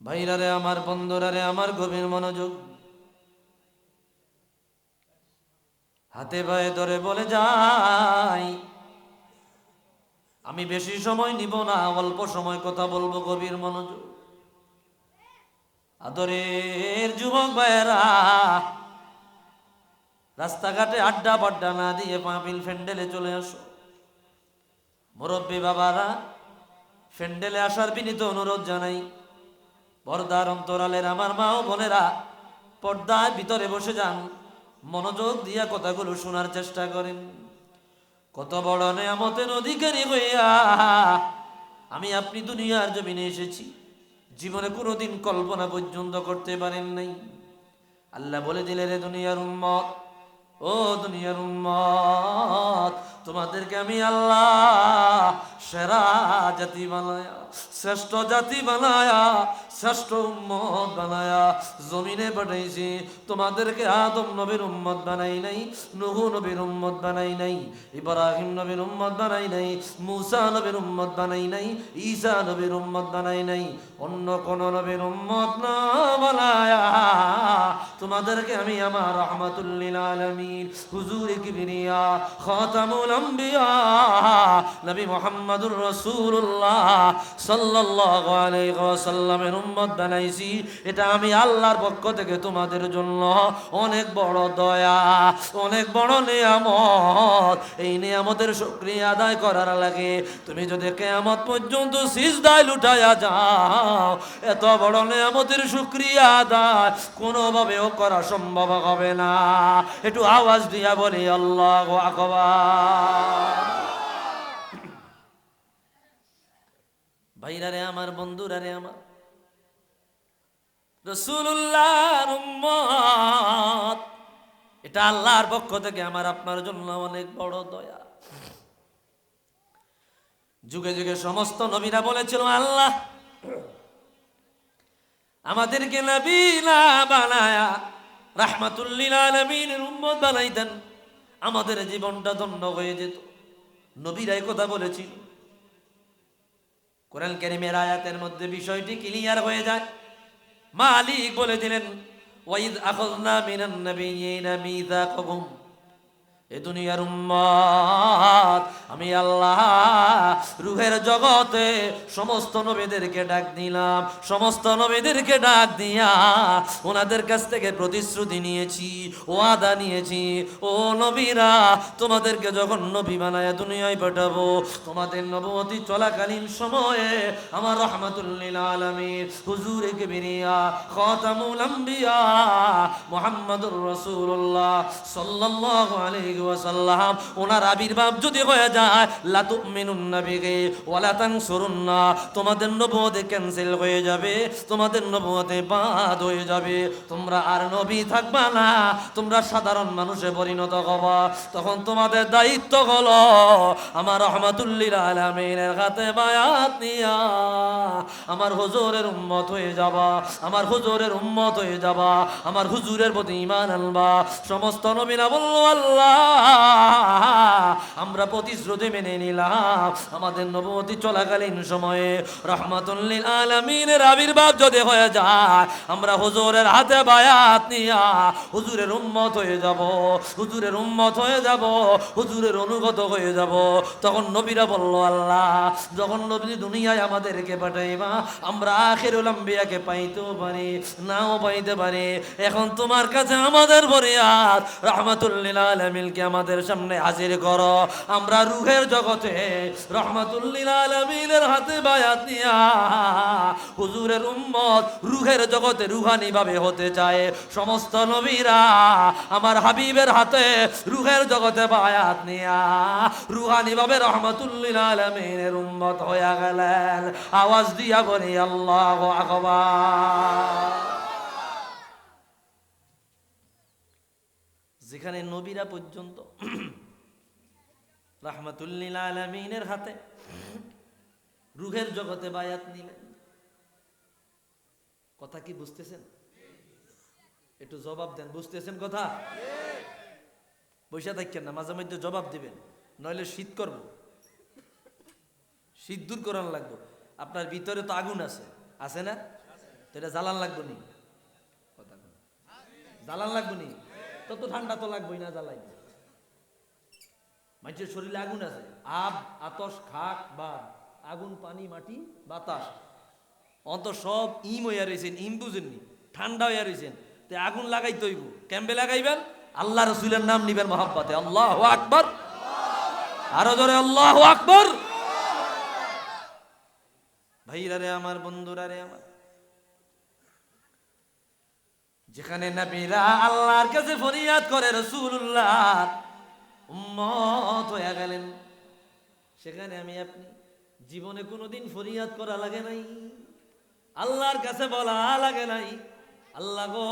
ভাইরা রে আমার, বন্ধুরা রে আমার, গভীর মনোযোগ। হাতে পায়ে ধরে বলে যাই, আমি বেশি সময় নিব না, অল্প সময় কথা বলবো, গভীর মনোযোগ। আদরের যুবক ভাইয়েরা, রাস্তাঘাটে আড্ডা বাড্ডা না দিয়ে মাহফিল ফ্যান্ডেলে চলে আসো। মুরব্বী বাবারা, ফ্যান্ডেলে আসার বিনীত অনুরোধ জানাই। পর্দার অন্তরালের আমার মা ও বোনেরা, পর্দার ভিতরে বসে যান, মনোযোগ দিয়া কথাগুলো শোনার চেষ্টা করেন। কত বড় নেয়ামতের অধিকারী হইয়া আমি আপনি দুনিয়ার জমিনে এসেছি, জীবনে কোনোদিন কল্পনা পর্যন্ত করতে পারেন নাই। আল্লাহ বলে দিলে, রে দুনিয়ার উম্মত, ও দুনিয়ার উম্মত, তোমাদেরকে আমি আল্লাহ সেরা জাতি বানায়া, শ্রেষ্ঠ জাতি বানায়া, শ্রেষ্ঠ উম্মত বানায়া জমিনে পাঠাইছি। তোমাদেরকে আদম নবীর উম্মত বানাই নাই, নূহ নবীর উম্মত বানাই নাই, ইব্রাহিম নবীর উম্মত বানাই নাই, মূসা নবীর উম্মত বানাই নাই, ঈসা নবীর উম্মত বানাই নাই। অন্য কোন নবীর উম্মত না বানায়া তোমাদেরকে আমি আমার রাহমাতুল লিল আলামিন হুজুরে কিবরিয়া খাতামুল আম্বিয়া নবী মুহাম্মদুর রাসূলুল্লাহ সাল্লাল্লাহু আলাইহি ওয়াসাল্লামের উম্মত বানাইছি। এটা আমি আল্লাহর পক্ষ থেকে তোমাদের জন্য অনেক বড় দয়া, অনেক বড় নিয়ামত। এই নিয়ামতের শুকরিয়া আদায় করার লাগে তুমি যদি কিয়ামত পর্যন্ত সিজদায় লুটায়া যাও, এত বড় নিয়ামতের শুকরিয়া আদায় কোনোভাবেও করা সম্ভব হবে না। একটু আওয়াজ দিয়া বলি আল্লাহু আকবার। ভাইরা রে আমার, বন্ধুরা রে আমার, রাসূলুল্লাহর উম্মত, এটা আল্লাহর পক্ষ থেকে আমার আপনার জন্য অনেক বড় দয়া। যুগে যুগে সমস্ত নবীরা বলেছিল, আল্লাহ আমাদেরকে নবী না বানায়া রাহমাতুল লিল আলামিনের উম্মত বানাইতেন, আমাদের জীবনটা ধন্য হয়ে যেত। নবীরাই কথা বলেছিল। কোরআন কারীমের আয়াতের মধ্যে বিষয়টি ক্লিয়ার হয়ে যায়। মালিক বলে দিলেন, ওয়াইদ আখাযনা মিনান নাবিয়্যিনা মিযাকাহুম, এ দুনিয়ার উম্মত, আমি আল্লাহ রূহের জগতে সমস্ত নবীদেরকে ডাক দিলাম, সমস্ত নবীদেরকে ডাক দিয়া ওনাদের কাছ থেকে প্রতিশ্রুতি নিয়েছি, ওয়াদা নিয়েছি, ও নবীরা, তোমাদেরকে যখন নবী বানায়া দুনিয়ায় পাঠাবো, তোমাদের নবুয়তি চলাকালীন সময়ে আমার রাহমাতুল লিল আলামিন হুজুরে কিবরিয়া খাতামুল আম্বিয়া মুহাম্মদুর রাসূলুল্লাহ সাল্লাল্লাহু আলাইহি ওয়াসাল্লাম ওনার আবির্ভাব যদি হয়ে যায়, লা তুমিনুন্না বিহি ওয়া লা তানসুরুন্না, তোমাদের নবুয়ত ক্যান্সেল হয়ে যাবে, তোমাদের নবুয়ত বাদ হয়ে যাবে, তোমরা আর নবী থাকবা না, তোমরা সাধারণ মানুষে পরিণত হবা। তখন তোমাদের দায়িত্ব হলো আমার রাহমাতুল লিল আলামিনের হাতে বায়াত নিয়া আমার হুজুরের উম্মত হয়ে যাবা, আমার হুজুরের উম্মত হয়ে যাবা, আমার হুজুরের প্রতি ঈমান আনবা। সমস্ত নবীরা বলল, আল্লাহ আমরা প্রতিশ্রুতি মেনে নিলাম, আমাদের নবুয়তি চলাকালীন সময়ে রাহমাতুল লিল আলামিনের আবির্ভাব যদি হয়ে যায়, আমরা হুজুরের হাতে বায়াত নিয়া হুজুরের উম্মত হয়ে যাব, হুজুরের উম্মত হয়ে যাব, হুজুরের অনুগত হয়ে যাব। তখন নবীরা বলল, আল্লাহ যখন নবী দুনিয়ায় আমাদেরকে পাঠাইবা, আমরা আখিরুল আম্বিয়াকে পাইতেও পারি, নাও পাইতে পারি। এখন তোমার কাছে আমাদের ফরিয়াদ, রাহমাতুল লিল আলামিনকে আমাদের সামনে হাজির করো। আমরা রূহের জগতে রাহমাতুল লিল আলামিনের হাতে বায়াত নিয়া হুজুরের উম্মত রূহের জগতে রুহানি ভাবে হতে চায়। সমস্ত নবীরা আমার হাবিবের হাতে রূহের জগতে বায়াত নিয়া রুহানি ভাবে রাহমাতুল লিল আলামিনের উম্মত হয়ে গেলেন। আওয়াজ দিয়া বলি আল্লাহু আকবার। যেখানে নবীরা পর্যন্ত রাহমাতুল লিল আলামিনের হাতে রূহের জগতে বায়াত নিলেন। কথা কি বুঝতেছেন? একটু জবাব দেন, বুঝতেছেন কথা? বৈশা থাকেন না, মাঝে মধ্যে জবাব দিবেন, নইলে শীত করব, শীত দূর করার লাগবে। আপনার ভিতরে তো আগুন আছে, আছে না? এটা জ্বালান লাগবে নি, কথা বল। জ্বালান লাগবে নি, তত ঠান্ডা তো লাগবেই না জ্বালাই। মানুষের শরীরে আগুন আছে, আতস খাক বা আগুন পানি মাটি বাতাস অন্ত সব ইম হইয়া রয়েছেন, ইম বুঝেননি, ঠান্ডা হইয়া রয়েছেন। তো আগুন লাগাইতে হইব, ক্যাম্পে লাগাইবেন, আল্লাহ রসুলের নাম নিবেন মহাব্বাতে, আল্লাহু আকবার, আরো জোরে আল্লাহু আকবার। ভাইরা রে আমার, বন্ধুরা রে আমার, যেখানে নবীরা আল্লাহর কাছে ফরিয়াদ করে রাসূলুল্লাহ উম্মত হয়ে গেলেন, সেখানে আমি আপনি জীবনে কোনোদিন ফরিয়াদ করা লাগে নাই, আল্লাহর কাছে বলা লাগে নাই, আল্লাহ গো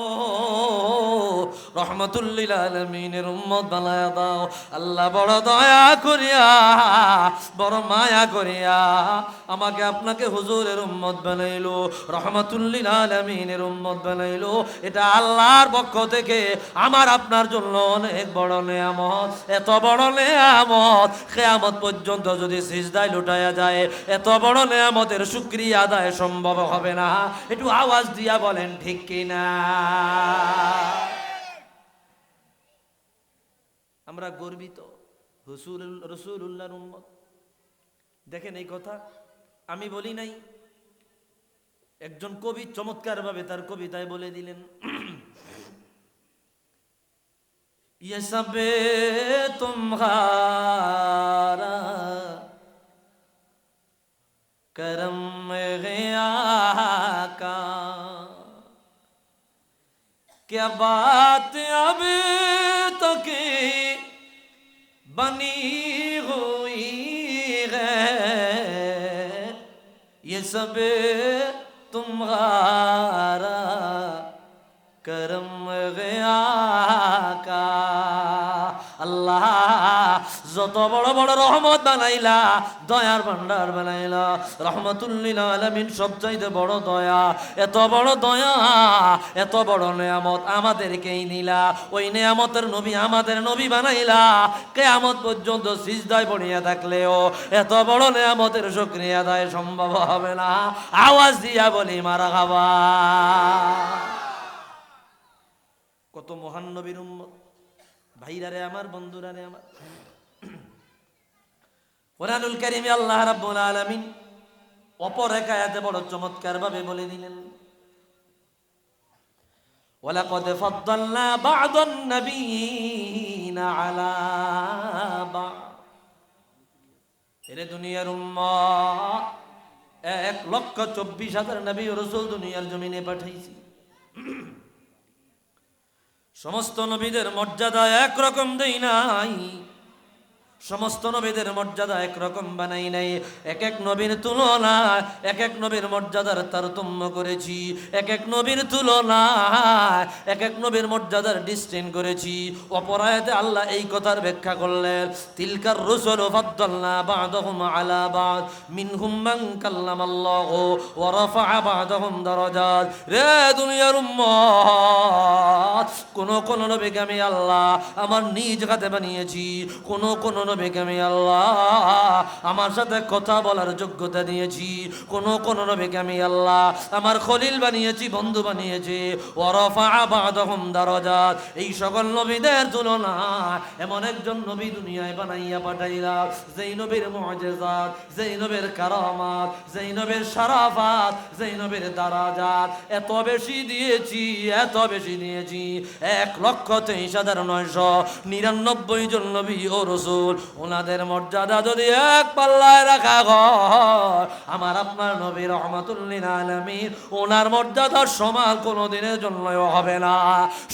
রহমাতুল লিল আলামিনের উম্মত বানায়া দাও। আল্লাহ বড় দয়া করিয়া, বড় মায়া করিয়া আমাকে আপনাকে হুজুরের উম্মত বানাইলো, রহমাতুল লিল আলামিনের উম্মত বানাইলো। এটা আল্লাহর পক্ষ থেকে আমার আপনার জন্য অনেক বড় নেয়ামত। এত বড় নেয়ামত কিয়ামত পর্যন্ত যদি সিজদায় লুটায়া যায়, এত বড় নেয়ামতের শুকরিয়া আদায় সম্ভব হবে না। একটু আওয়াজ দিয়া বলেন ঠিক কিনা? আমরা গর্বিত রাসূলুল্লাহর উম্মত। দেখেন এই কথা আমি বলি নাই, একজন কবি চমৎকার ভাবে তার কবিতায় বলে দিলেন, ये सब तुम्हारा करम गया का, क्या बात अब तक बनी हुई है, ये सब तुम्हारा करम गया का। আল্লাহ যত বড় বড় রহমত বানাইলা, দয়ার ভান্ডার বানাইলা, রহমাতুল লিল আলামিন সবচাইতে বড় দয়া। এত বড় দয়া, এত বড় নেয়ামত আমাদেরকেই নিলা, ওই নেয়ামতের নবী আমাদের নবী বানাইলা। কিয়ামত পর্যন্ত সিজদায় পড়িয়া থাকলেও এত বড় নেয়ামতের শুকরিয়া আদায় সম্ভব হবে না। আওয়াজ দিয়া বলি মারহাবা। কত মহান নবীর উম্মত, ভাইরা রে আমার, বন্ধুরা রে আমার। কোরআনুল কারীমে আল্লাহ রাব্বুল আলামিন অপর এক আয়াতে বড় চমৎকার ভাবে বলে দিলেন, ওয়ালাকাদ ফাদ্দালনা বা'দান নাবিয়িনা আলা বা'দ। এরে দুনিয়ার উম্মত, 1,24,000 নবী ও রাসূল দুনিয়ার জমিনে পাঠাইছি। সমস্ত নবীদের মর্যাদা একরকম দেই নাই, সমস্ত নবীদের মর্যাদা একরকম বানাই নাই। এক এক নবীর তুলনায় এক এক নবীর মর্যাদার তারতম্য করেছি, এক এক নবীর তুলনায় এক এক নবীর মর্যাদার ডিসটেন্স করেছি। অপরায়তে আল্লাহ এই কথার ব্যাখ্যা করলেন, তিলকার রুসুল ফাদ্দালনা বা'দাহুম আলা বা'দ মিনহুম মান কাল্লামাল্লাহু ওয়া রাফা'a বা'দাহুম দারাজাত। রে দুনিয়ার উম্মত, কোন নবীকে আমি আল্লাহ আমার নিজ হাতে বানিয়েছি, কোন নবীকে আমি আল্লাহ আমার সাথে কথা বলার যোগ্যতা দিয়েছি, কোন নবীকে আমি আল্লাহ আমার খলিল বানিয়েছি, বন্ধু বানিয়েছি। ওয়া রাফা'a বা'দাহুম দারাজাত। এই সকল নবীদের তুলনায় এমন একজন নবী দুনিয়ায় বানাইয়া পাঠাইলাম, যেই নবীর মুআজিজাত, যেই নবীর কারামাত, যেই নবীর শারাফাত, যেই নবীর দারাজাত এত বেশি দিয়েছি, এত বেশি দিয়েছি। 1,23,999 জন নবী ও রাসূল, ওনাদের মর্যাদা যদি এক পাল্লায় রাখা হয়, আমার আপনার নবী রহমাতুল লিল আলামিন ওনার মর্যাদার সমান কোনো দিনের জন্যও হবে না।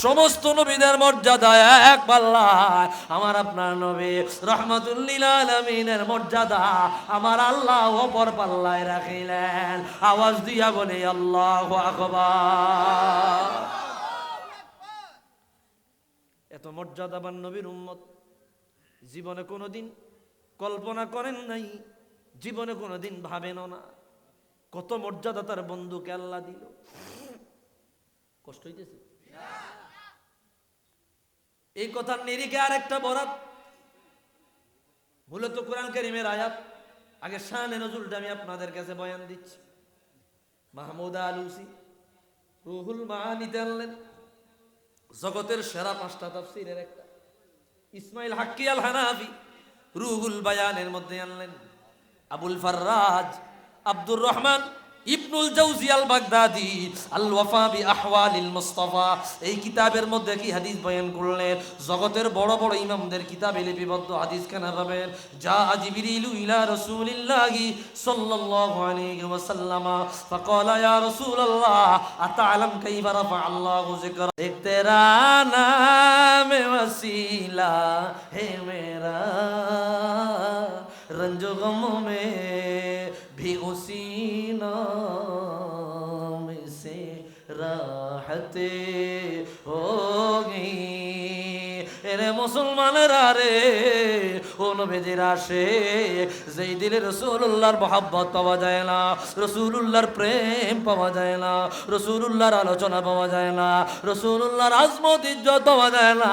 সমস্ত নবীদের মর্যাদা এক পাল্লায়, আমার আপনার নবী রহমাতুল লিল আলামিনের মর্যাদা আমার আল্লাহ অপর পাল্লায় রাখিলেন। আওয়াজ দিয়া বলে আল্লাহু আকবার। এত মর্যাদাবান নবীর উম্মত জীবনে কোনোদিন কল্পনা করেন নাই, জীবনে কোনোদিন ভাবেন না। কত মর্যাদা তার বন্ধুকে আল্লাহ দিল। কষ্ট হইতেছে? এই কথার নিরিখে আরেকটা বরাত, মূলত কোরআন কারীমের আয়াত। আগে শানে নজুলটা আমি আপনাদের কাছে বয়ান দিচ্ছি। মাহমুদ আলুসি রুহুল মাআনিতে আনলেন, জগতের সেরা 5টা তাফসীরের একটা। ইসমাইল হাক্কি আল হানাফি রুহুল বায়ানের মধ্যে আনলেন। আবুল ফাররাজ আব্দুর রহমান ইবনুল জাওজি আল বাগদাদি আল ওয়াফা বি আহওয়ালিল মুস্তাফা এই কিতাবের মধ্যে কি হাদিস বয়ান করলেন। জগতের বড় বড় ইমামদের কিতাবে লিপিবদ্ধ হাদিস কেনা পাবেন। যা জিবরিলু ইলা রাসূলিল্লাহি সাল্লাল্লাহু আলাইহি ওয়াসাল্লাম ফাকালা ইয়া রাসূলুল্লাহ আতা'লাম কাইফা রাফা আল্লাহু যিকরা এক তেরা নাম ওসিলা হে মেরা रंजो गम में भी उसी नाम से राहते होगी। এরে মুসলমানেরা রে, ও নবীজির আশিক, যেই দিলে রাসূলুল্লাহর মহব্বত পাওয়া যায় না, রাসূলুল্লাহর প্রেম পাওয়া যায় না, রাসূলুল্লাহর আলোচনা পাওয়া যায় না, রাসূলুল্লাহর আজমত ইজ্জত পাওয়া যায় না,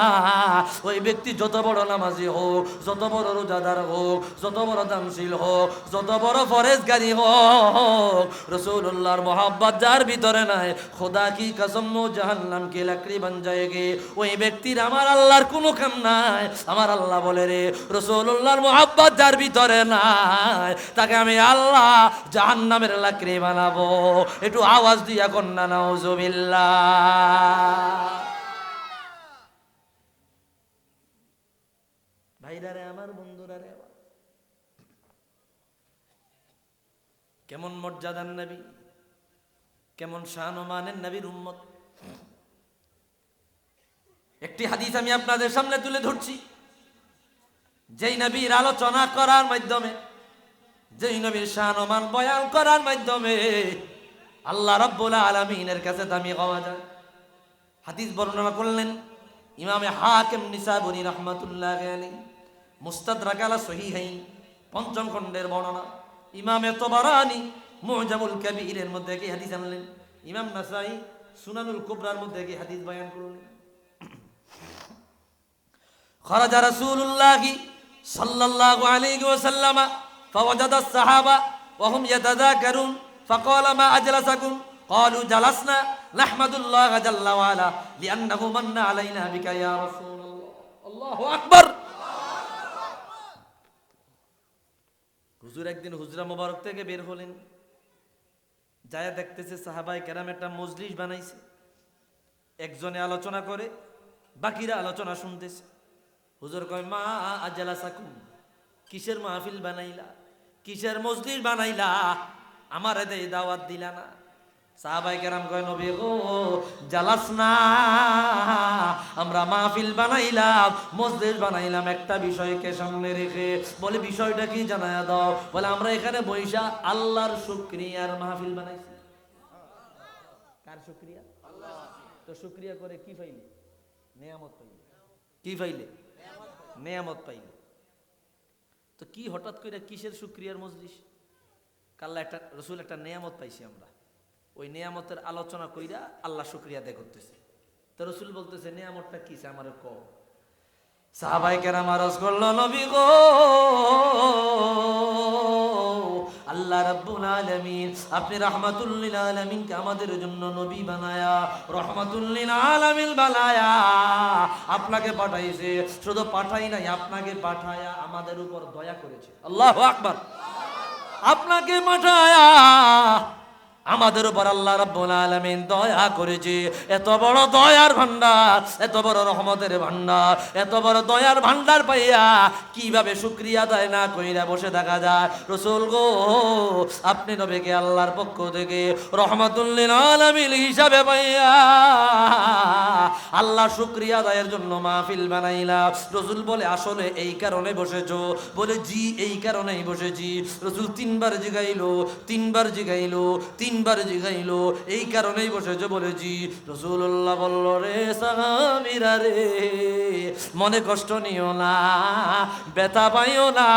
ওই ব্যক্তি যত বড় নামাজি হোক, যত বড় রোজাদার হোক, যত বড় দানশীল হোক, যত বড় ফরেজগারি হোক, রাসূলুল্লাহর মহব্বত যার ভিতরে নাই, খোদা কি কসম ও জাহান্নাম কি লাকড়ি বন যায়গে। ওই ব্যক্তির আমার আল্লাহর কোনো কাম নাই। আমার আল্লাহ বলে রে, রাসূলুল্লাহর মহব্বত যার ভিতরে নাই, তাকে আমি আল্লাহ জাহান্নামের লাকড়ি বানাবো। একটু আওয়াজ দিয়া কন্যা নাউজুবিল্লাহ। ভাইরা রে আমার, বন্ধুরা রে, কেমন মর্যাদার নবী, কেমন শান ও মানের নবীর উম্মত। একটি হাদিস আমি আপনাদের সামনে তুলে ধরছি, যেই নবীর আলোচনা করার মাধ্যমে, যেই নবীর শান ও মান বয়ান করার মাধ্যমে আল্লাহ রাব্বুল আলামিনের কাছে দামি হওয়া যায়। হাদিস বর্ণনা করলেন ইমামে হাকিম নিসাবুরি রাহমাতুল্লাহি আলাইহি, মুস্তাদরাক আলা সহিহাইন 5ম খণ্ডের বর্ণনা। ইমামে তবারানি মুজামুল কাবীরের মধ্যে কি হাদিস আনলেন। ইমাম নাসাই সুনানুল কুবরার মধ্যে কি হাদিস বয়ান করলেন। خرج رسول الله صلى الله عليه وسلم فوجد الصحابة وهم يتذاكرون فقال ما أجلسكم قالوا جلسنا نحمد الله جل وعلا لأنه من علينا بك يا رسول الله الله أكبر। হুজুর একদিন হুজরা মোবারক থেকে বের হলেন, যায় দেখতেছে সাহাবায়ে কেরাম একটা মজলিস বানাইছে, একজনে আলোচনা করে, বাকিরা আলোচনা শুনতেছে। হুজুর কয় মা আজলাসাকুম, কিসের মাহফিল বানাইলা, কিসের মজলিস বানাইলা, আমারে দেই দাওয়াত দিলা না। সাহাবায়ে কেরাম কয় নবী গো জালাসনা, আমরা মাহফিল বানাইলাম, মজলিস বানাইলাম একটা বিষয়কে সামনে রেখে। বলে বিষয়টা কি জানায়া দাও। বলে আমরা এখানে বৈশা আল্লাহর শুকরিয়ার মাহফিল বানাইছি। কার শুকরিয়া? আল্লাহ। তো শুকরিয়া করে কি পাইলে? নেয়ামত পাইলে। কি পাইলে? নেয়ামত পাইলে। তো কি হঠাৎ করে কিসের শুকরিয়ার মজলিস? কাল্লা একটা রসুল একটা নেয়ামত পাইছি আমরা, ওই নেয়ামতের আলোচনা কইরা আল্লাহ শুকরিয়া আদায় করতেছে। তো রসুল বলতেছে নেয়ামতটা কি আমারে কও। সাহাবায়ে কেরাম আরজ করলো নবী গো, আল্লাহ রাব্বুল আলামিন আপনি রাহমাতুল লিল আলামিনকে আমাদের জন্য নবী বানায়া, রাহমাতুল লিল আলামিন বানায়া আপনাকে পাঠাইছে। শুধু পাঠাই নাই, আপনাকে পাঠায়া আমাদের উপর দয়া করেছে। আল্লাহু আকবার। আপনাকে পাঠায়া আমাদের উপর আল্লাহ রাব্বুল আলামিন দয়া করেছে। এত বড় দয়ার ভান্ডার, এত বড় রহমতের ভান্ডার, এত বড় দয়ার ভান্ডার পাইয়া কিভাবে শুকরিয়া আদায় না কইরা বসে থাকা যায়। রাসূল গো, আপনি নবীকে আল্লাহর পক্ষ থেকে রহমাতুল লিল আলামিন হিসাবে পাইয়া আল্লাহ শুকরিয়া আদায়ের জন্য মাহফিল বানাইলা। রাসূল বলে আসলে এই কারণে বসেছো? বলে জি এই কারণেই বসেছি। রাসূল 3বার জিগাইলো, 3বার জিগাইলো, 3বার জিগাইলো, এই কারণেই বসেছো? বলেছি। রাসূলুল্লাহ বলল রে সাহাবীরা রে, মনে কষ্ট নিও না, ব্যথা পাইও না।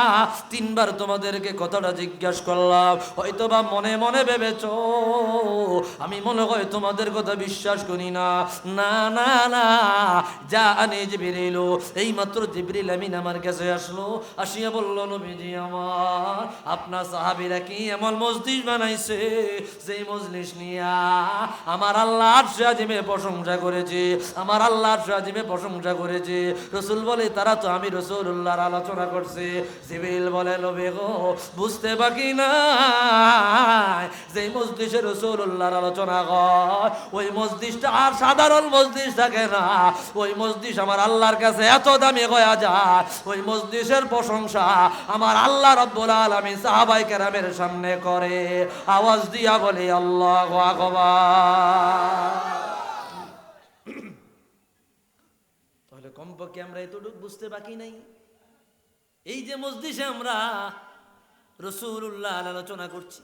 3বার তোমাদেরকে কথাটা জিজ্ঞাসা করলাম, হয়তো বা মনে মনে ভেবেছো আমি মনে হয় তোমাদের কথা বিশ্বাস করি না। না না না, যা আনে জিবরিল, এই মাত্র জিবরিল আমিন আমার কাছে আসলো, আসিয়া বলল নবীজি আমার, আপনার সাহাবীরা কি এমন মসজিদ বানাইছে যে যেই মজলিস নিয়া আমার আল্লাহ আরশে আজিমে প্রশংসা করেছে, আমার আল্লাহ আরশে আজিমে প্রশংসা করেছে। রাসূল বলে তারা তো আমি রাসূলুল্লাহর আলোচনা করছে। জিবরিল বলে নবী গো বুঝতে বাকি নাই, যেই মজলিসে রাসূলুল্লাহর আলোচনা হয় ওই মজলিসটা আর সাধারণ মজলিস থাকে না, ওই মজলিস আমার আল্লাহর কাছে এত দামি হয়ে যায়, ওই মজলিসের প্রশংসা আমার আল্লাহ রাব্বুল আলামিন সাহাবায়ে কেরামের সামনে করে। আওয়াজ দিয়া বলি আল্লাহু আকবার। তাহলে কমপক্ষে আমরা এতটুকু বুঝতে বাকি নাই, এই যে মজলিসে আমরা রাসূলুল্লাহর আলোচনা করছি,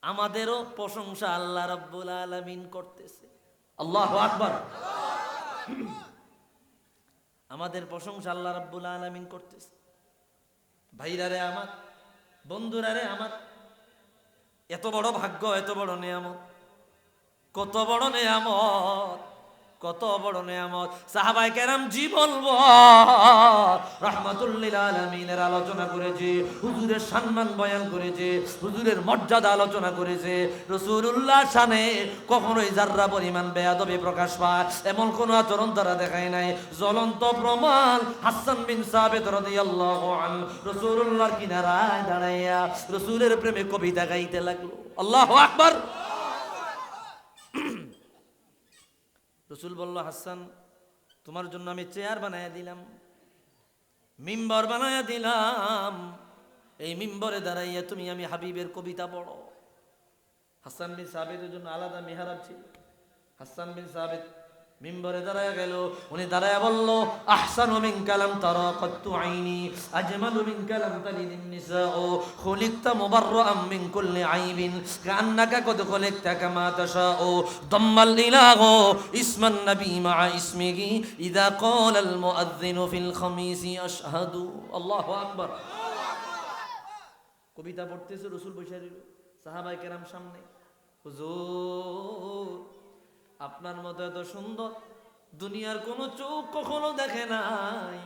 আমাদেরও প্রশংসা আল্লাহ রাব্বুল আলামিন করতেছে। আল্লাহু আকবার। আমাদের প্রশংসা আল্লাহ রাব্বুল আলামিন করতেছে। ভাইরা রে আমার, বন্ধুরা রে আমার, এত বড় ভাগ্য, এত বড় নিয়ামত, কত বড় নিয়ামত, কত বড় নিয়ামত। সাহাবায়ে কেরাম জীবন রাহমাতুল লিল আলামিনের আলোচনা করেছে, হুজুরের সম্মান বয়ান করেছে, হুজুরের মর্যাদা আলোচনা করেছে। রাসূলুল্লাহর শানে কখনোই যাররা পরিমাণ বেয়াদবি প্রকাশ পায় এমন কোন আচরণ তারা দেখায় নাই। জ্বলন্ত প্রমাণ হাসান বিন সাবিত রাদিয়াল্লাহু আনহু রাসূলুল্লাহর কিনারায় দাঁড়াইয়া রাসূলের প্রেমে কবিতা গাইতে লাগলো। আল্লাহু আকবার। রসুল বলল, হাসান তোমার জন্য আমি চেয়ার বানায়া দিলাম, মিম্বর বানায়া দিলাম, এই মিম্বরে দাঁড়াইয়া তুমি আমি হাবিবের কবিতা পড়ো। হাসান বিন সাবিতের জন্য আলাদা মেহরাব ছিল। হাসান বিন সাবিত মিম্বরে দাঁড়ায়া গেল, উনি দাঁড়ায়া বলল, আহসানু মিন কালাম তারা কাত্তু আইনি, আজমালু মিন কালাম তালিদিন নিসাউ, খুলিকতা মুবাররাআম মিন কুল্লি আইবিন, কান্নাকা কদ খুলিকতা কামা তাশাউ, দাম্মাল ইলাহু ইসমান নবী মা ইসমিহি ইযা ক্বালাল মুআযযিনু ফিল খামিসি আশহাদু। আল্লাহু আকবার। কবিতা পড়তেছে, রাসূল বসে রইল, সাহাবায়ে কেরাম সামনে। হুজুর আপনার মতো এত সুন্দর দুনিয়ার কোন চোখ কখনো দেখে নাই,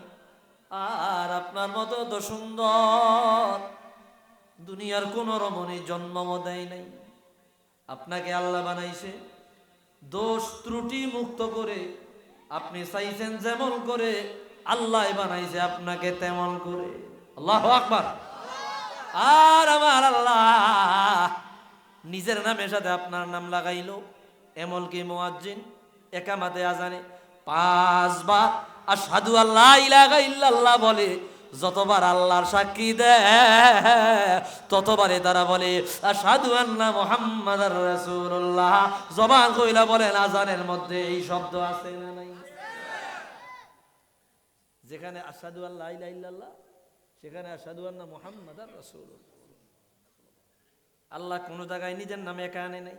আর আপনার মতো এত সুন্দর দুনিয়ার কোন রমণী জন্মও দেয় নাই। আপনাকে আল্লাহ বানাইছে দোষ ত্রুটি মুক্ত করে, আপনি চাইছেন যেমন করে, আল্লাহ বানাইছে আপনাকে তেমন করে। আল্লাহু আকবার। আর আমার আল্লাহ নিজের নামের সাথে আপনার নাম লাগাইলো, এমনকি মুয়াজ্জিন একামাতে আজানে 5 বার আশহাদু আল্লা ইলাহা ইল্লাল্লাহ বলে, যতবার আল্লাহর সাক্ষী দেয় ততবারে তারা বলে আশহাদু আন্না মুহাম্মাদার রাসূলুল্লাহ। জবান কইলা বলেন আজানের মধ্যে এই শব্দ আছে না নাই? যেখানে আশহাদু আল্লা ইলাহা ইল্লাল্লাহ সেখানে আশহাদু আন্না মুহাম্মাদার রাসূলুল্লাহ। আল্লাহ কোন জায়গায় নিজের নামে একা আনে নাই,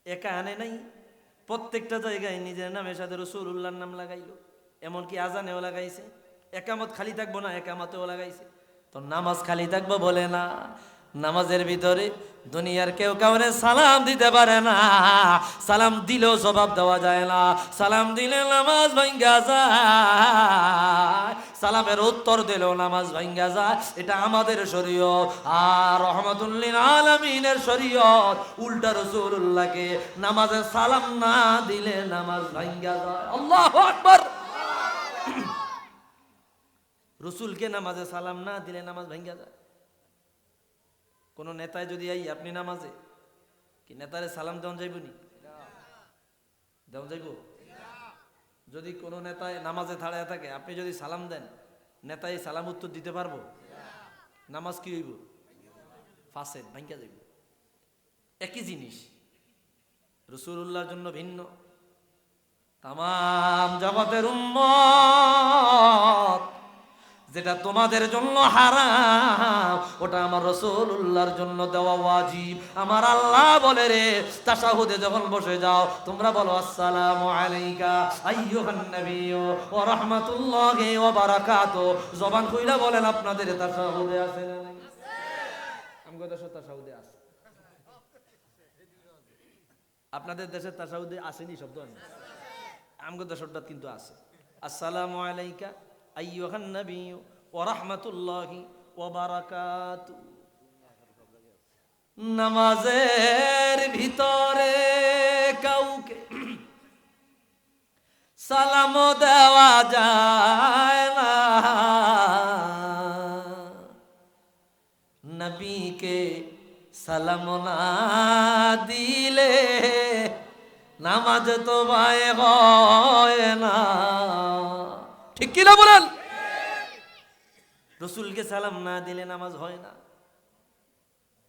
একা আনে নাই, প্রত্যেকটা জায়গায় নিজের নামের সাথে রাসূলুল্লাহর নাম লাগাইলো, এমনকি আজানেও লাগাইছে। একামত খালি থাকবো না, একামতেও লাগাইছে। তো নামাজ খালি থাকবো বলে না, নামাজের ভিতরে দুনিয়ার কেউ কাউরে সালাম দিতে পারে না, সালাম দিলেও জবাব দেওয়া যায় না, সালাম দিলে নামাজ ভাঙ্গা যায়, সালামের উত্তর দিলেও নামাজ ভাঙ্গা যায়। এটা আমাদের শরীয়ত। আর রহমাতুল লিল আলামিনের শরীয়ত উল্টা, রাসূলুল্লাহকে নামাজে সালাম না দিলে নামাজ ভাঙ্গা যায়। আল্লাহু আকবার। রসুলকে নামাজে সালাম না দিলে নামাজ ভাঙ্গা যায়। কোন নেতায় যদি আই আপনি নামাজে, কি নেতারে সালাম দেওয়া যাইব নি? দেওয়া যাইব? যদি কোন নেতায় নামাজে দাঁড়ায় থাকে, আপনি যদি সালাম দেন, নেতায় সালাম উত্তর দিতে পারবো? নামাজ কি হইব? ফাসেদ, ভাঙ্গা যাইব। একই জিনিস, রাসূলুল্লাহর জন্য ভিন্ন, তামাম জগতের উম্মত যেটা তোমাদের জন্য হারাম, ওটা আমার রাসূলুল্লাহর জন্য দেওয়া ওয়াজিব। আমার আল্লাহ বলে রে, তাশাহুদে যখন বসে যাও তোমরা বলো আসসালামু আলাইকা আইয়ুহান নাবিয়্যু ওয়া রাহমাতুল্লাহি ওয়া বারাকাতুহু। জবান কইরা বলেন আপনাদের তাশাহুদে আছে না নাই? আমগো দেশে তাশাহুদে আছে। আপনাদের দেশে তাশাহুদে আসেনি শব্দ? আমগো দেশটা কিন্তু আছে। আসসালামু আলাইকা আইয়ুহান নাবিয়্যু ওয়া রাহমাতুল্লাহি ওয়া বারাকাতুহু। নামাজের ভিতরে কাউকে সালাম দেওয়া যায় না, নবীকে সালাম না দিলে নামাজ তো ভাই হয় না। ঠিক কিনা বলেন? রসুলকে সালাম না দিলে নামাজ হয় না।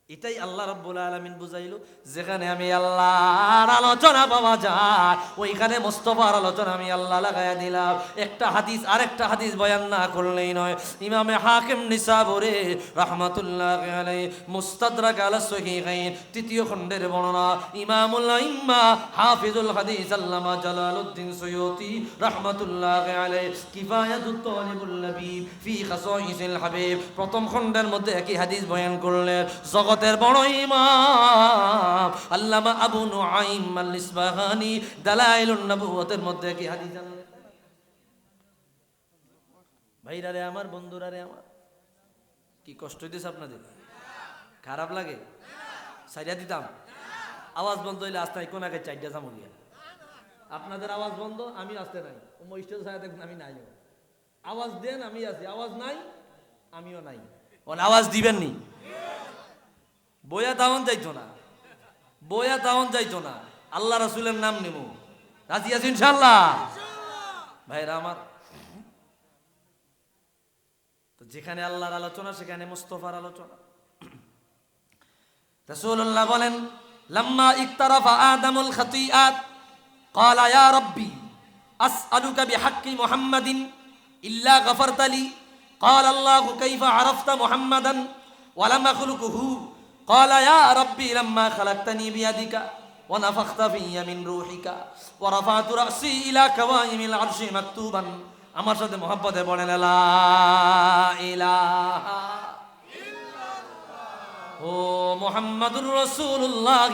এটাই আল্লাহ রাব্বুল আলামিন বুঝাইলো, যেখানে আমি আল্লাহর আলোচনা পাওয়া যায় ওইখানে মুস্তাফার আলোচনা আমি আল্লাহ লাগায়া দিলাম। একটা হাদিস আরেকটা হাদিস বয়ান না করলেই নয়। ইমামে হাকিম নিসাবুরি রাহমাতুল্লাহি আলাইহি মুস্তাদরাক আলা সহিহাইন তৃতীয় খণ্ডের বর্ণনা, ইমামুল আইম্মা হাফিজুল হাদিস আল্লামা জালালউদ্দিন সুয়ুতি রাহমাতুল্লাহি আলাইহি কিফায়াতুত তালিবুল লাবিব ফি খাসাইসিল হাবিব প্রথম খণ্ডের মধ্যে একই হাদিস বয়ান করলেন। জগতের বড় ইমাম আল্লামা আবু নুআইম আল ইসবাহানি দালাইলুন নবুওয়াতের মধ্যে কি হাদিস আনলেন। ভাইরা রে আমার, বন্ধুরা রে আমার, কি কষ্ট হইতেছে আপনাদের? খারাপ লাগে? সাইডা দিতাম? আওয়াজ বন্ধ হইলে আস্তে কোন আগে চারটা যাবো গিয়া। আপনাদের আওয়াজ বন্ধ, আমি আসতে নাই, স্টেজ ছায়া দেখুন আমি নাই। আওয়াজ দেন, আমি আছি। আওয়াজ নাই, আমিও নাই। আওয়াজ দিবেন নি? বইয়া তাওন যাইতো না, বইয়া তাওন যাইতো না। আল্লাহ রাসূলের নাম নেব। রাজি আছি ইনশাআল্লাহ? ভাইরা আমার, তো যেখানে আল্লাহর আলোচনা সেখানে মুস্তাফার আলোচনা। রাসূলুল্লাহ বলেন, লাম্মা ইকতারাফা আদামুল খাতিআত ক্বালা ইয়া রাব্বি আসআলুকা বিহাক্কি মুহাম্মাদিন ইল্লা গফারতা লি। ক্বালা আল্লাহু কাইফা আরাফতা মুহাম্মাদান ওয়া লাম আখলুকুহু। قال يا ربي لما خلقتني بيدك ونفخت في من روحك ورفعت رأسي إلى كوائم العرش مكتوبا আমার সাথে মোহাব্বতে বলেন লা ইলাহা ইল্লাল্লাহ ও মুহাম্মাদুর রাসূলুল্লাহ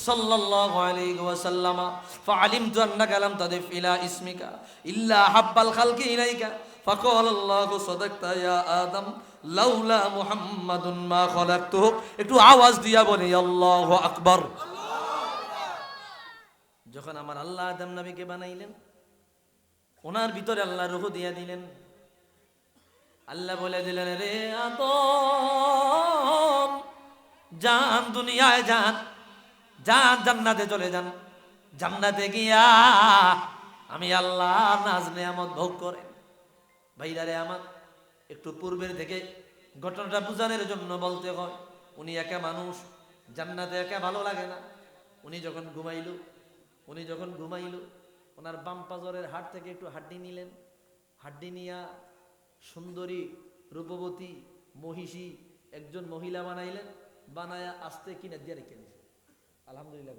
সাল্লাল্লাহু আলাইহি ওয়াসাল্লাম فعلمت أنك لم تضف إلى اسمك إلا حب الخلق إليك فقال الله صدقت يا آدم লাউলা মুহাম্মাদুন মা খলাকতু। একটু আওয়াজ দিয়া বলি আল্লাহু আকবার। যখন আমার আল্লাহ আদম নবীকে বানাইলেন, ওনার ভিতরে আল্লাহ রূহ দিয়া দিলেন। আল্লাহ বলে দিলেন, রে আদম যান, দুনিয়ায় যান, যান জান্নাতে চলে যান। জান্নাতে গিয়া আমি আল্লাহ নাজ নেয়ামত ভোগ করেন। ভাইরা রে আমার, একটু পূর্বের থেকে ঘটনাটা বুঝানোর জন্য বলতে হয়। উনি একা মানুষ, জান্নাতে একা ভালো লাগে না। উনি যখন ঘুমাইল ওনার বাম পাজরের হাড় থেকে একটু হাড্ডি নিলেন। হাড্ডি নিয়া সুন্দরী রূপবতী মহিষী একজন মহিলা বানাইলেন। বানায়া আস্তে কিনে দিয়ে রেখে দিয়েছে। আলহামদুলিল্লাহ।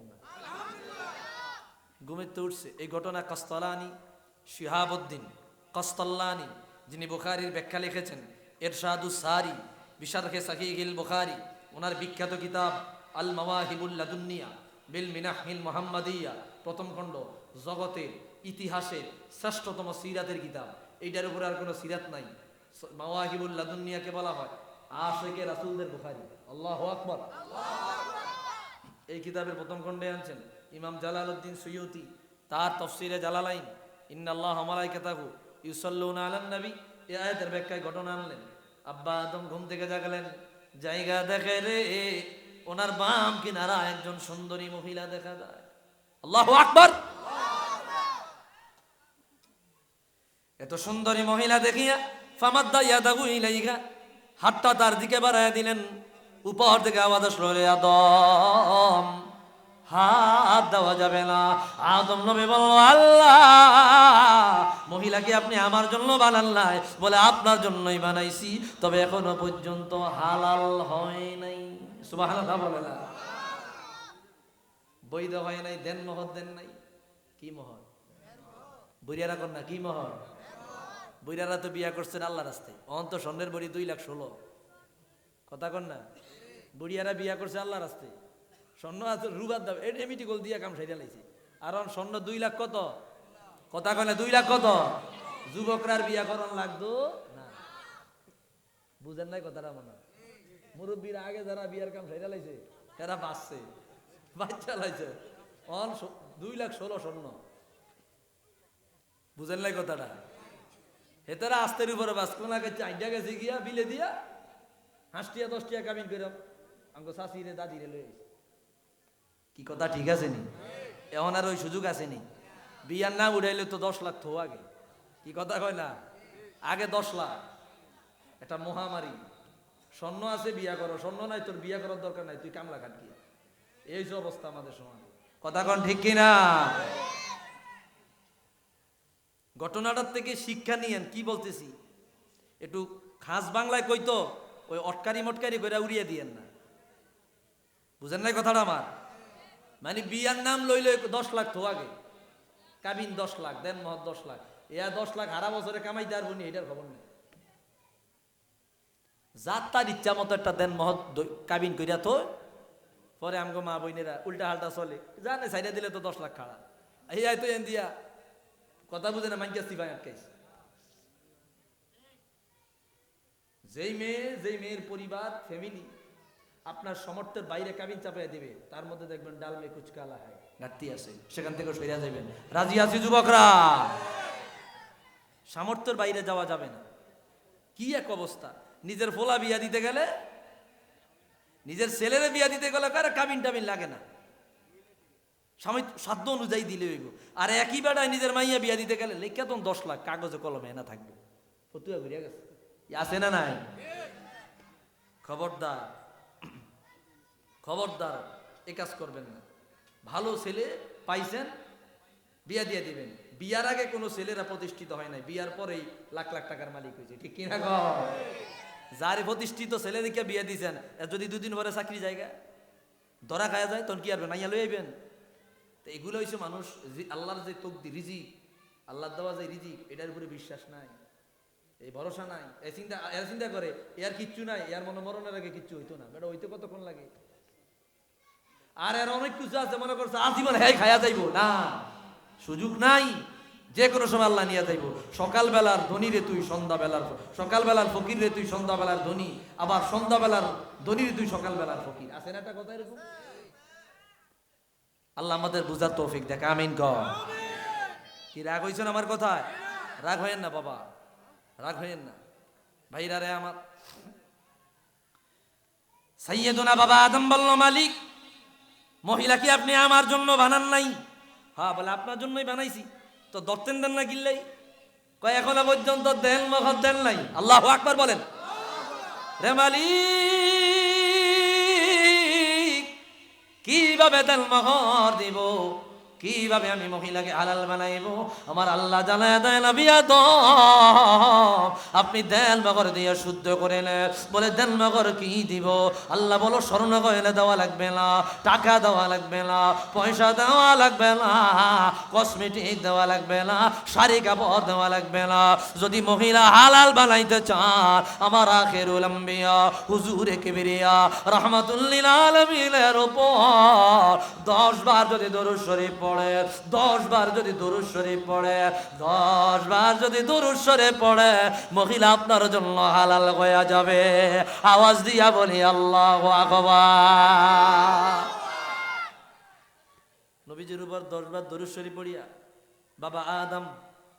ঘুমেতে উঠছে। এই ঘটনা কাস্তালানি শিহাবুদ্দিন কাস্তাল্লানি, যিনি বুখারীর ব্যাখ্যা লিখেছেন ইরশাদুস সারি বিশারহে সহিহুল বুখারী, ওনার বিখ্যাত কিতাব আল মাওয়াহিবুল লাদুন্নিয়া বিল মিনাহিল মুহাম্মাদিয়া প্রথম খণ্ড, জগতের ইতিহাসের শ্রেষ্ঠতম সিরাতের কিতাব। এইটার উপরে আর কোনো সিরাত নাই। মাওয়াহিবুল লাদুন্নিয়াকে বলা হয় আশিকে রাসূলদের বুখারী। আল্লাহু আকবার। এই কিতাবের প্রথম খণ্ডে আনছেন ইমাম জালালউদ্দিন সুয়ুতি তার তাফসীরে জালালাইন ইন্নাল্লাহা ওয়া মালাইকাতাহু ইউসাল্লুনা আলান নবী, এই আয়াতের ব্যাখ্যায় ঘটনা আনলেন। আব্বা আদম ঘুম থেকে জাগলেন, জায়গা দেখে রে ওনার বাম কিনারা একজন সুন্দরী মহিলা দেখা যায়। আল্লাহু আকবার। এত সুন্দরী মহিলা দেখিয়া ফামাদ্দা ইয়াদাহু ইলাইহা, হাতটা তার দিকে বাড়ায় দিলেন। উপর থেকে আওয়াজ আসলো, রে আদম হাত দেওয়া যাবে না। আদম নবী বলল, আল্লাহ মহিলাকে আপনি আমার জন্য বানান নাই? বলে আপনার জন্যই বানাইছি, তবে এখনো পর্যন্ত হালাল হয় নাই। সুবহানাল্লাহ বলে না? বৈধ হয় নাই, দেন মোহর দেন নাই। কি মোহর? বুড়িয়ারা কন্যা কি মোহর? বুড়িয়ারা তো বিয়া করছেন আল্লাহ রাস্তায়। অন্ত স্বর্ণের বড়ি 2,16,000 কথা কন্যা। বুড়িয়ারা বিয়া করছে আল্লাহ রাস্তায়। স্বর্ণ আছে রুবার দাম এমিটি গোল দিয়া কাম সাইডা লাইছে। আর স্বর্ণ 2 লাখ কত? কথা কয় না 2 লাখ কত? যুবকরার বিয়া করন লাগতো না। বুঝেন নাই কথাটা? মনে মুরব্বীরা আগে যারা বিয়ার কাম সাইডা লাইছে এরা বাঁচছে, বাচ্চা লাইছে 2,16,000 স্বর্ণ। বুঝেন নাই কথাটা? হেতারা আস্তের উপরে বাস কোন আগে চাইটা গেছে গিয়া বিলে দিয়া 5-10 কামিন করে আমাকে শাশিরে দাদিরে লয়ে গেছে। কি কথা ঠিক আছে নি? এখন আর ওই সুযোগ আছে নি? বিয়ার না উড়াইলে তো 10 লাখ থো আগে। কি কথা কয় না? আগে 10 লাখ। এটা মহামারী। স্বর্ণ আছে বিয়া করো, স্বর্ণ নাই তোর বিয়া করার দরকার নাই, তুই কামলা খাট গিয়া। এই যে অবস্থা আমাদের সমাজে। কথা কন ঠিক কিনা? ঘটনাটার থেকে শিক্ষা নিয়েন। কি বলতেছি একটু খাস বাংলায় কইতো, ওই অটকারি মটকারি করে উড়িয়ে দিয়েন না। বুঝেন নাই কথাটা আমার? মানে বিয়ার নাম লইলে 10 লাখ তো আগে, কাবিন 10 লাখ, দেন মহৎ 10 লাখ, 10 লাখ হারা বছরে কামাইতে পারবো নি, এটার খবর নেই। যার তার ইচ্ছা মতো একটা দেন মহৎ কাবিন করিয়া তো পরে আমগো মা বইনেরা উল্টা হালটা চলে, জানে সাইডে দিলে তো 10 লাখ খাড়া এই তো এন দিয়া। কথা বুঝে না, মাইকা সিফাই আটকাইছে। যেই মেয়ের পরিবার ফ্যামিলি আপনার সমর্থের বাইরে কাবিন চাপাই দিবে, তার মধ্যে দেখবেন ডাল মে কুচ কালা হয়, ঘাটতি আছে, সেখান থেকে সরিয়া যাবেন। রাজি আছি যুবকরা? সামর্থ্যের বাইরে যাওয়া যাবে না। কি এক অবস্থা! নিজের ফোলা বিয়া দিতে গেলে, নিজের ছেলেরে বিয়া দিতে গেলে কাবিন টাবিন লাগে না, সাধ্য অনুযায়ী দিলে হইব। আর একই বেড়ায় নিজের মাইয়া বিয়া দিতে গেলে লেখা তো 10 লাখ কাগজে কলমে এনা থাকবে, ফতুয়া ঘুরিয়া গেছে। আছে না নাই? খবরদার, খবরদার এ কাজ করবেন না। ভালো ছেলে পাইছেন, বিয়া দিয়ে দিবেন। বিয়ার আগে কোনো ছেলেরা প্রতিষ্ঠিত হয় নাই, বিয়ার পরেই লাখ লাখ টাকার মালিক হয়েছে। ঠিক কিনা গো? যারে প্রতিষ্ঠিত ছেলে দেখে বিয়া দিয়েছেন, যদি 2 দিন পরে চাকরি জায়গা ধরা খায়া যায়, তখন কি আরবেন? মাইয়া লই আইবেন। তো এগুলো হয়েছে মানুষ, আল্লাহর যে তকদির, রিজিক, আল্লাহর দেওয়া যে রিজিক, এটার উপরে বিশ্বাস নাই, এই ভরসা নাই। এর চিন্তা করে এর কিচ্ছু নাই, এর মরণের আগে কিচ্ছু হইতো না, বেটা হইতে কতক্ষণ লাগে। আর এর অনেক কিছু আছে, মনে করছে আজীবন হ্যাঁ খায়া যাইবো না, সুযোগ নাই। যে কোনো সময় আল্লাহ নিয়ে যাইব। সকালবেলার ধনী রে তুই সন্ধ্যাবেলার, সকালবেলার ফকির রে তুই সন্ধ্যাবেলার ধনী, আবার সন্ধ্যাবেলার ধনী রে তুই সকালবেলার ফকির। আছে না একটা কথা এরকম? আল্লাহ আমাদের বুঝার তৌফিক দেখ, আমিন ক। কি রাগ হইছেন আমার কথায়? রাগ হইেন না বাবা, রাগ হইেন না ভাইরা রে আমার। সাইয়েদুনা বাবা আদম বলল, মালিক মহিলা কি আপনি আমার জন্য বানান নাই? হ্যাঁ, বলে আপনার জন্যই বানাইছি। তো দত্তেন দেন না গিল্লাই? কয় এখনো পর্যন্ত দেন মহৎ দেন নাই। আল্লাহু আকবার বলেন। রে মালিক কিভাবে দেন মহর দিব, কিভাবে আমি মহিলাকে হালাল বানাইব? আমার আল্লাহ জানায় দেয় না বিয়াদ, আপনি দেন মগর দিয়ে শুদ্ধ করে নেন। বলে দেন মগর কি দিব? আল্লাহ বলো স্বর্ণ গয়না দেওয়া লাগবে না, টাকা দেওয়া লাগবে না, পয়সা দেওয়া লাগবে না, কসমেটিক দেওয়া লাগবে না, শাড়ি কাপড় দেওয়া লাগবে না। যদি মহিলা হালাল বানাইতে চান, আমার আখিরুল আম্বিয়া হুজুরে কিবরিয়া রাহমাতুল্লিল আলামিনের উপর 10 বার যদি দরুদ শরীফ পড়ে, 10 বার যদি দরুদ শরীফ পড়ে, 10 বার যদি দরুদ শরীফ পড়ে, মহিলা আপনার জন্য হালাল হয়ে যাবে। আওয়াজ দিয়া বলি আল্লাহু আকবার। নবীজির উপর 10 বার দরুদ শরীফ পড়িয়া বাবা আদম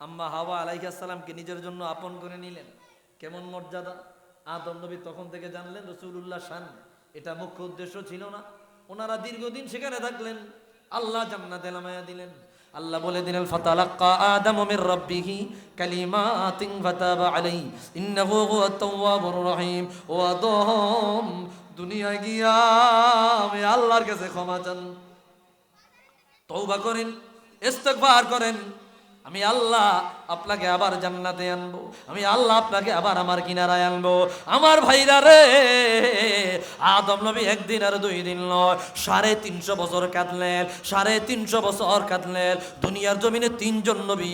আম্মা হাওয়া আলাইহিস সালামকে নিজের জন্য আপন করে নিলেন। কেমন মর্যাদা! আদম নবী তখন থেকে জানলেন রাসূলুল্লাহ শান, এটা মুখ্য উদ্দেশ্য ছিল না। ওনারা দীর্ঘদিন সেখানে থাকলেন, আল্লাহ জান্নাতে নামায়া দিলেন। আল্লাহ বলে দিলেন, ফাতালাক্কা আদামু মির রাব্বিহি কালিমাতিন ফাতাবা আলাইহি ইন্নাহু হুয়াত তাওয়াবুর রহিম। ও আদম, দুনিয়া গিয়া আমি আল্লাহর কাছে ক্ষমা চান, তওবা করেন, ইস্তেগফার করেন। আমি আল্লাহ আপনাকে আবার জান্নাতে আনবো, আমি আল্লাহ আপনাকে আবার আমার কিনারায় আনবো। আমার ভাইরা রে, আদম নবী 1 দিন আর 2 দিন নয়, 350 বছর কাঁদলেন, 350 বছর কাঁদলেন। দুনিয়ার জমিনে 3 জন নবী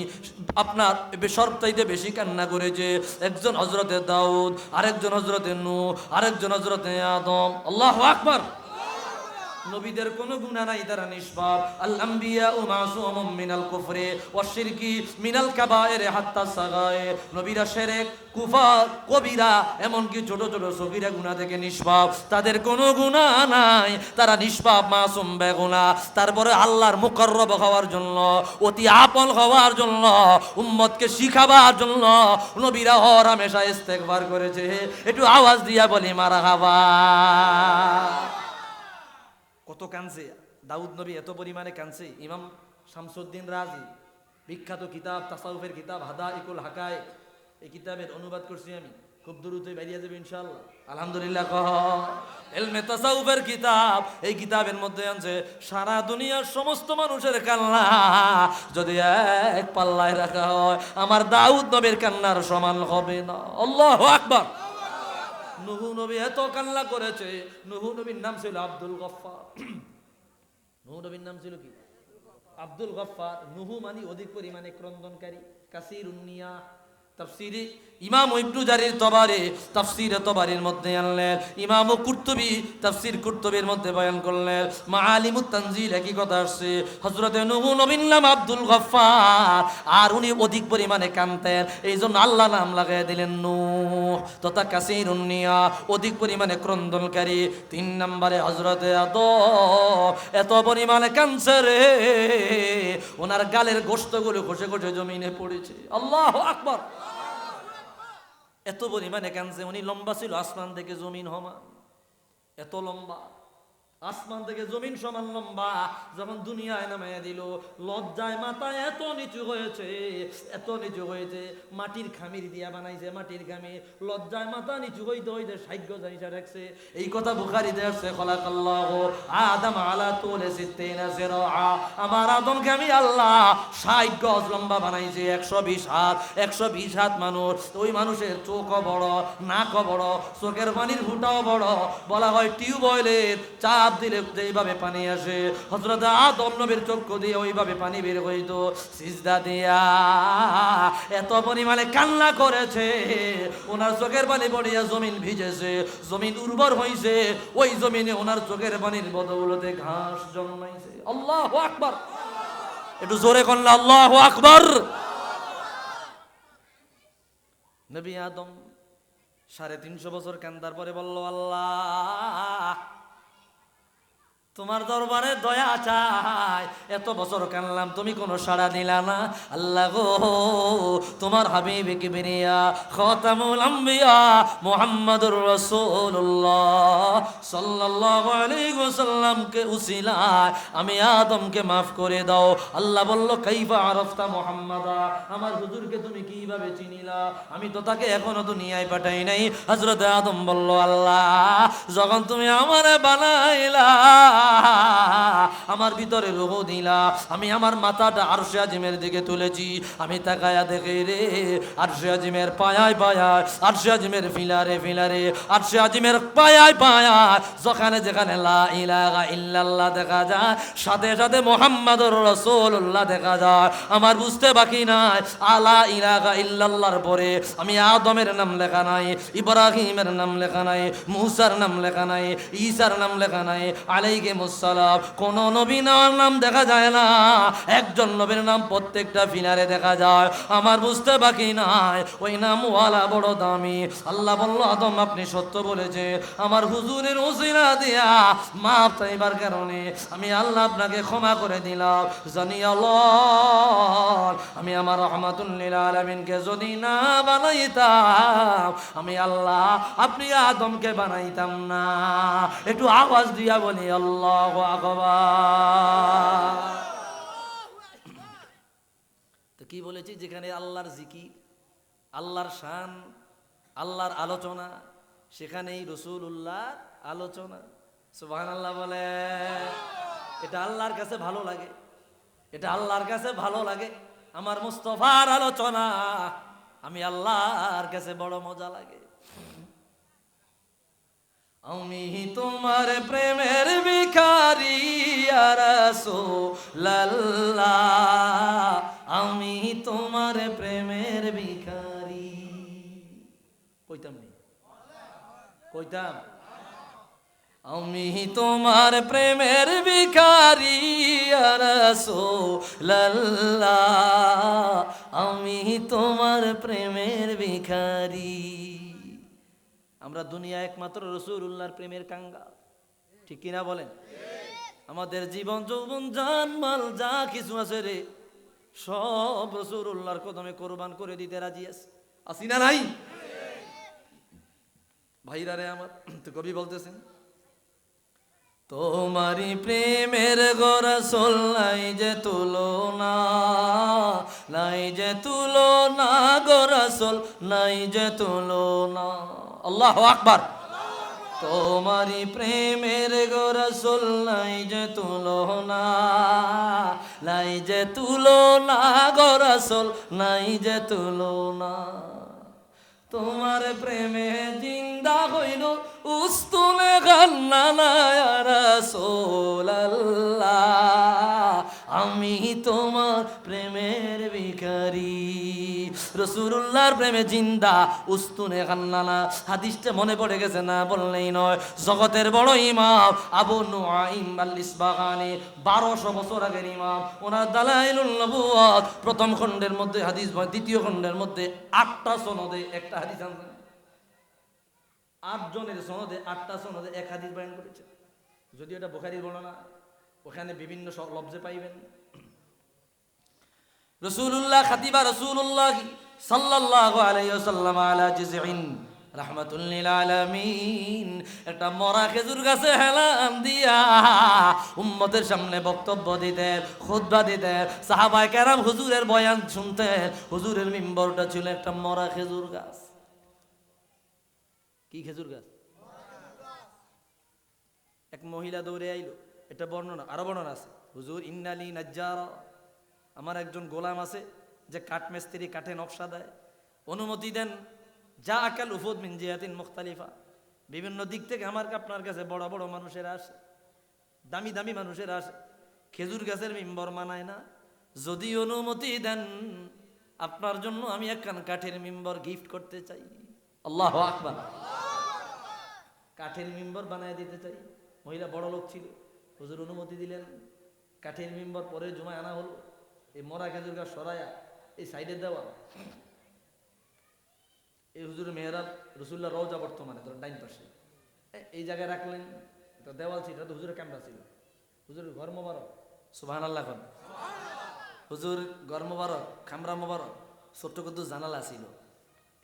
আপনার সবচাইতে বেশি কান্না করেছে। একজন হযরতে দাউদ, আরেকজন হযরতে নূহ, আরেকজন হযরতে আদম। আল্লাহু আকবার। নবীদের কোনো গুনাহ নাই, তারা নিষ্পাপ। আল আম্বিয়া ও মাসুমুম মিনাল কুফরি ওয়াশ শিরকি মিনাল কাবায়ের হাত্তা সাগায়ে, নবীরা শিরক, কুফর, কবিরা, এমনকি ছোট ছোট সগীরা গুনাহ থেকে নিষ্পাপ, তাদের কোনো গুনাহ নাই, তারা নিষ্পাপ, মাসুম, বেগুনাহ। তারপরে আল্লাহর মুকররব হওয়ার জন্য, অতি আপন হওয়ার জন্য, উম্মতকে শিখাবার জন্য নবীরা হরহামেশা ইস্তেগফার করেছে। একটু আওয়াজ দিয়া বলি মারহাবা। কত কাঁদছে দাউদ নবী, এত পরিমাণে কাঁদছে। ইমাম শামসুদ্দিন রাজি বিখ্যাত কিতাব, তাসাউফের কিতাব হাদাইকুল হাকায়েক, এই কিতাবের অনুবাদ করছি আমি, খুব দ্রুতই বেরিয়ে যাবে ইনশাআল্লাহ। আলহামদুলিল্লাহ কহ। ইলমে তাসাউফের কিতাব, এই কিতাবের মধ্যে আছে সারা দুনিয়ার সমস্ত মানুষের কান্না যদি এক পাল্লায় রাখা হয়, আমার দাউদ নবীর কান্নার সমান হবে না। আল্লাহু আকবার। নূহ নবী এত কান্না করেছে। নূহ নবীর নাম ছিল আব্দুল গফফার। নূহ নবীর নাম ছিল কি? আব্দুল গফফার। নূহ মানে অধিক পরিমাণে ক্রন্দনকারী, কাসিরুন নিয়া। তাফসীরে ইমাম ইবনু জারির তবারি, তাফসীরে তবারির মধ্যে আনলেন। ইমাম কুরতুবী তাফসীর কুরতুবীর মধ্যে বয়ান করলেন। মাআলিমুত তানজিল একই কথা আসছে। হযরত নূহ নবীর নাম আব্দুল গফফার, আর উনি অধিক পরিমাণে কাঁদতেন, এই জন্য আল্লাহ নাম লাগাই দিলেন নূহ তথা কাসিরুন নিয়া, অধিক পরিমাণে ক্রন্দনকারী। 3 নম্বরে হযরত আদম এত পরিমাণে কাঁদছে রে, ওনার গালের গোশতগুলো খসে খসে জমিনে পড়েছে। আল্লাহু আকবার। এত পরিমাণে কাঁদছে। উনি লম্বা ছিল আসমান থেকে জমিন সমান, এত লম্বা, আসমান থেকে জমিন সমান লম্বা। যখন দুনিয়ায় নামাইয়া দিল, লজ্জায় মাথা এত নিচু হয়েছে, এত নিচু হয়েছে, মাটির খামির দিয়া বানাইছে, মাটির খামির। লজ্জায় মাথা নিচু হইতে হইতে 60 গজ হাইসা রাখছে। এই কথা বুখারীতে আসছে, খলাকাল্লাহু আদম আলা তুলি 60 জিরআ, আমার আদমকে আমি আল্লাহ 60 গজ লম্বা বানাইছি, 120 হাত। 120 হাত মানুষ, ওই মানুষের চোখও বড়, নাকও বড়, চোখের পানির ফুটাও বড়। বলা হয় টিউবওয়েলের চাপ দিলে যেইভাবে পানি আসে, হযরত আদম নবীর চক্ষু দিয়ে ওইভাবে পানি বের হইতো। সিজদা দিয়া এত পরিমাণে কান্না করেছে, ওনার চোখের পানি পড়িয়া জমিন ভিজেছে, জমিন উর্বর হইছে। ওই জমিনে ওনার চোখের পানির বদৌলতে ঘাস জন্মাইছে। আল্লাহু আকবার। একটু জোরে কন্যা আল্লাহু আকবার। নবী আদম 350 বছর কান্দার পরে বলল, আল্লাহ তোমার দরবারে দয়া চাই, এত বছর কানলাম, তুমি কোনো সাড়া দিলা না। আল্লাহ গো, তোমার হাবিব কিবরিয়া খাতামুল আম্বিয়া মুহাম্মাদুর রাসূলুল্লাহ সাল্লাল্লাহু আলাইহি ওয়াসাল্লামকে উসিলায় আমি আদমকে মাফ করে দাও। আল্লাহ বলল, কাইফা আরাফতা মুহাম্মাদা, আমার হুজুরকে তুমি কিভাবে চিনিলা? আমি তো তাকে এখনো দুনিয়ায় পাঠাই নাই। হযরত আদম বলল, আল্লাহ যখন তুমি আমারে বানাইলা, আমার ভিতরে রূহ দিলা, আমি আমার মাথাটা আরশে আজিমের দিকে তুলেছি, আমি তাকায়া দেখে রে আরশে আজিমের পায়ায় পায়ায়, আরশে আজিমের ফিলারে ফিলারে, আরশে আজিমের পায়ায় পায়ায় যেখানে যেখানে লা ইলাহা ইল্লাল্লাহ দেখা যায়, সাথে সাথে মুহাম্মাদুর রাসূলুল্লাহ দেখা যায়। আমার বুঝতে বাকি নাই, আলা ইলাহা ইল্লাল্লাহর পরে আমি আদমের নাম লেখা নাই, ইব্রাহিমের নাম লেখা নাই, মুসার নাম লেখা নাই, ঈসার নাম লেখা নাই, আলাইহিমুস সালাম। কোন নবী নাম দেখা যায় না, একজন নবীর নাম প্রত্যেকটা ফিলারে দেখা যায়। আমার বুঝতে বাকি নাই, ওই নাম ওয়ালা বড় দামি। আল্লাহ বলল, আদম আপনি সত্য বলেছে, আমার হুজুরের উসিলা দিয়া মাফ চাইবার কারণে আমি আল্লাহ আপনাকে ক্ষমা করে দিলাম। জানি আল্লাহ, আমি আমার রহমাতুল লিল আলামিনকে যদি না বানাইতাম, আমি আল্লাহ আপনি আদমকে বানাইতাম না। একটু আওয়াজ দিয়া বলি আল্লাহু আকবার। তো কি বলেছি, যেখানে আল্লাহর জিকির, আল্লাহর শান, আল্লাহর আলোচনা, সেখানেই রাসূলুল্লাহর আলোচনা। সুবহানাল্লাহ বলে। এটা আল্লাহর কাছে ভালো লাগে, এটা আল্লাহর কাছে ভালো লাগে। আমার মুস্তাফার আলোচনা আমি আল্লাহর কাছে বড় মজা লাগে। আমি তোমার প্রেমের ভিখারি ইয়া রাসূলুল্লাহ, আমি তোমার প্রেমের ভিখারি। কইতাম নি? কইতাম। আমি তোমার প্রেমের ভিখারি ইয়া রাসূলুল্লাহ, আমি তোমার প্রেমের ভিখারি। আমরা দুনিয়া একমাত্র রাসূলুল্লাহর প্রেমের কাঙ্গাল, ঠিক কিনা বলেন? আমাদের জীবন যৌবন জান মাল যা কিছু আছে রে, সব রাসূলুল্লাহর কদমে কোরবান করে দিতে রাজি আছি, আছি না নাই? ভাইরা রে আমার, তো কবি বলতেছেন, তোমারি প্রেমের গো রাসূল নাই যে তুলনা, নাই যে তুলনা গো রাসূল, নাই যে তুলনা। আল্লাহু আকবার। তোমারি প্রেমের গো রাসূল নাই যে তুলনা, নাই যে তুলনা গো রাসূল, নাই যে তুলনা। তোমার প্রেমে জিন্দা হইল উস্তুনে গান্নানা ইয়া রাসূলুল্লাহ, আমি তোমার প্রেমের ভিখারি। রাসূলুল্লাহর প্রেমে জিন্দা উস্তুনে গান্নানা। হাদিসটা মনে পড়ে গেছে না বললেই নয়। জগতের বড় ইমাম আবু নুআইম আল ইসবাগানি, 1200 বছর আগের ইমাম, ওনার দালাইলুন নবুওয়াত প্রথম খণ্ডের মধ্যে হাদিস, দ্বিতীয় খণ্ডের মধ্যে 8টা সনদে একটা হাদিস আনছেন। 8 জনের সনদে 8টা সনদে এক হাদিস বয়ান করেছে। যদিও এটা বুখারীর বর্ণনা, ওখানে বিভিন্ন লফজে পাইবেন। রাসূলুল্লাহ খাতিবা রাসূলুল্লাহ সাল্লাল্লাহু আলাইহি ওয়াসাল্লাম আলা জিজইন রাহমাতুল লিল আলামিন, একটা মরা খেজুর গাছে হেলান দিয়া উম্মতের সামনে বক্তব্য দিতেন, খুতবা দিতেন। সাহাবায়ে কেরাম হুজুরের বয়ান শুনতেন। হুজুরের মিম্বরটা ছিল একটা মরা খেজুর গাছ। কি খেজুর গাছ? এক মহিলা দৌড়ে আইলো, এটা বর্ণনা, আরো বর্ণনা আছে। হুজুর ইন্নালি নাজ্জারা, আমার একজন গোলাম আছে যে কাঠ মিস্ত্রি, কাঠে নকশা দেয়, অনুমতি দেন। যা আকাল উফুদ মিন জিয়াতিন মুখতালিফা, বিভিন্ন দিক থেকে আমার আপনার কাছে বড় বড় মানুষেরা আসে, দামি দামি মানুষেরা আসে। খেজুর গাছের মিম্বর মানায় না, যদি অনুমতি দেন আপনার জন্য আমি একখান কাঠের মিম্বর গিফট করতে চাই। আল্লাহু আকবার। কাঠের মিম্বর বানায় দিতে চাই। মহিলা বড় লোক ছিল, হুজুর অনুমতি দিলেন। কাঠের মিম্বর পরে জুমায় আনা হলো। এই মরা খেজুর গাছ সরাইয়া এই সাইডে দেওয়া, এই হুজুরের মেহরাব রাসূলুল্লাহ রওজা বর্তমানে ধরেন ডাইন পাশে, এই জায়গায় রাখলেন। এটা দেওয়াল ছিল, এটা হুজুরের ক্যামেরা ছিল। হুজুরের ঘর মোবারক, সুবহানাল্লাহ। হুজুর ঘর মোবারক, খামরা মোবারক, ছোট্ট কিন্তু জানালা ছিল।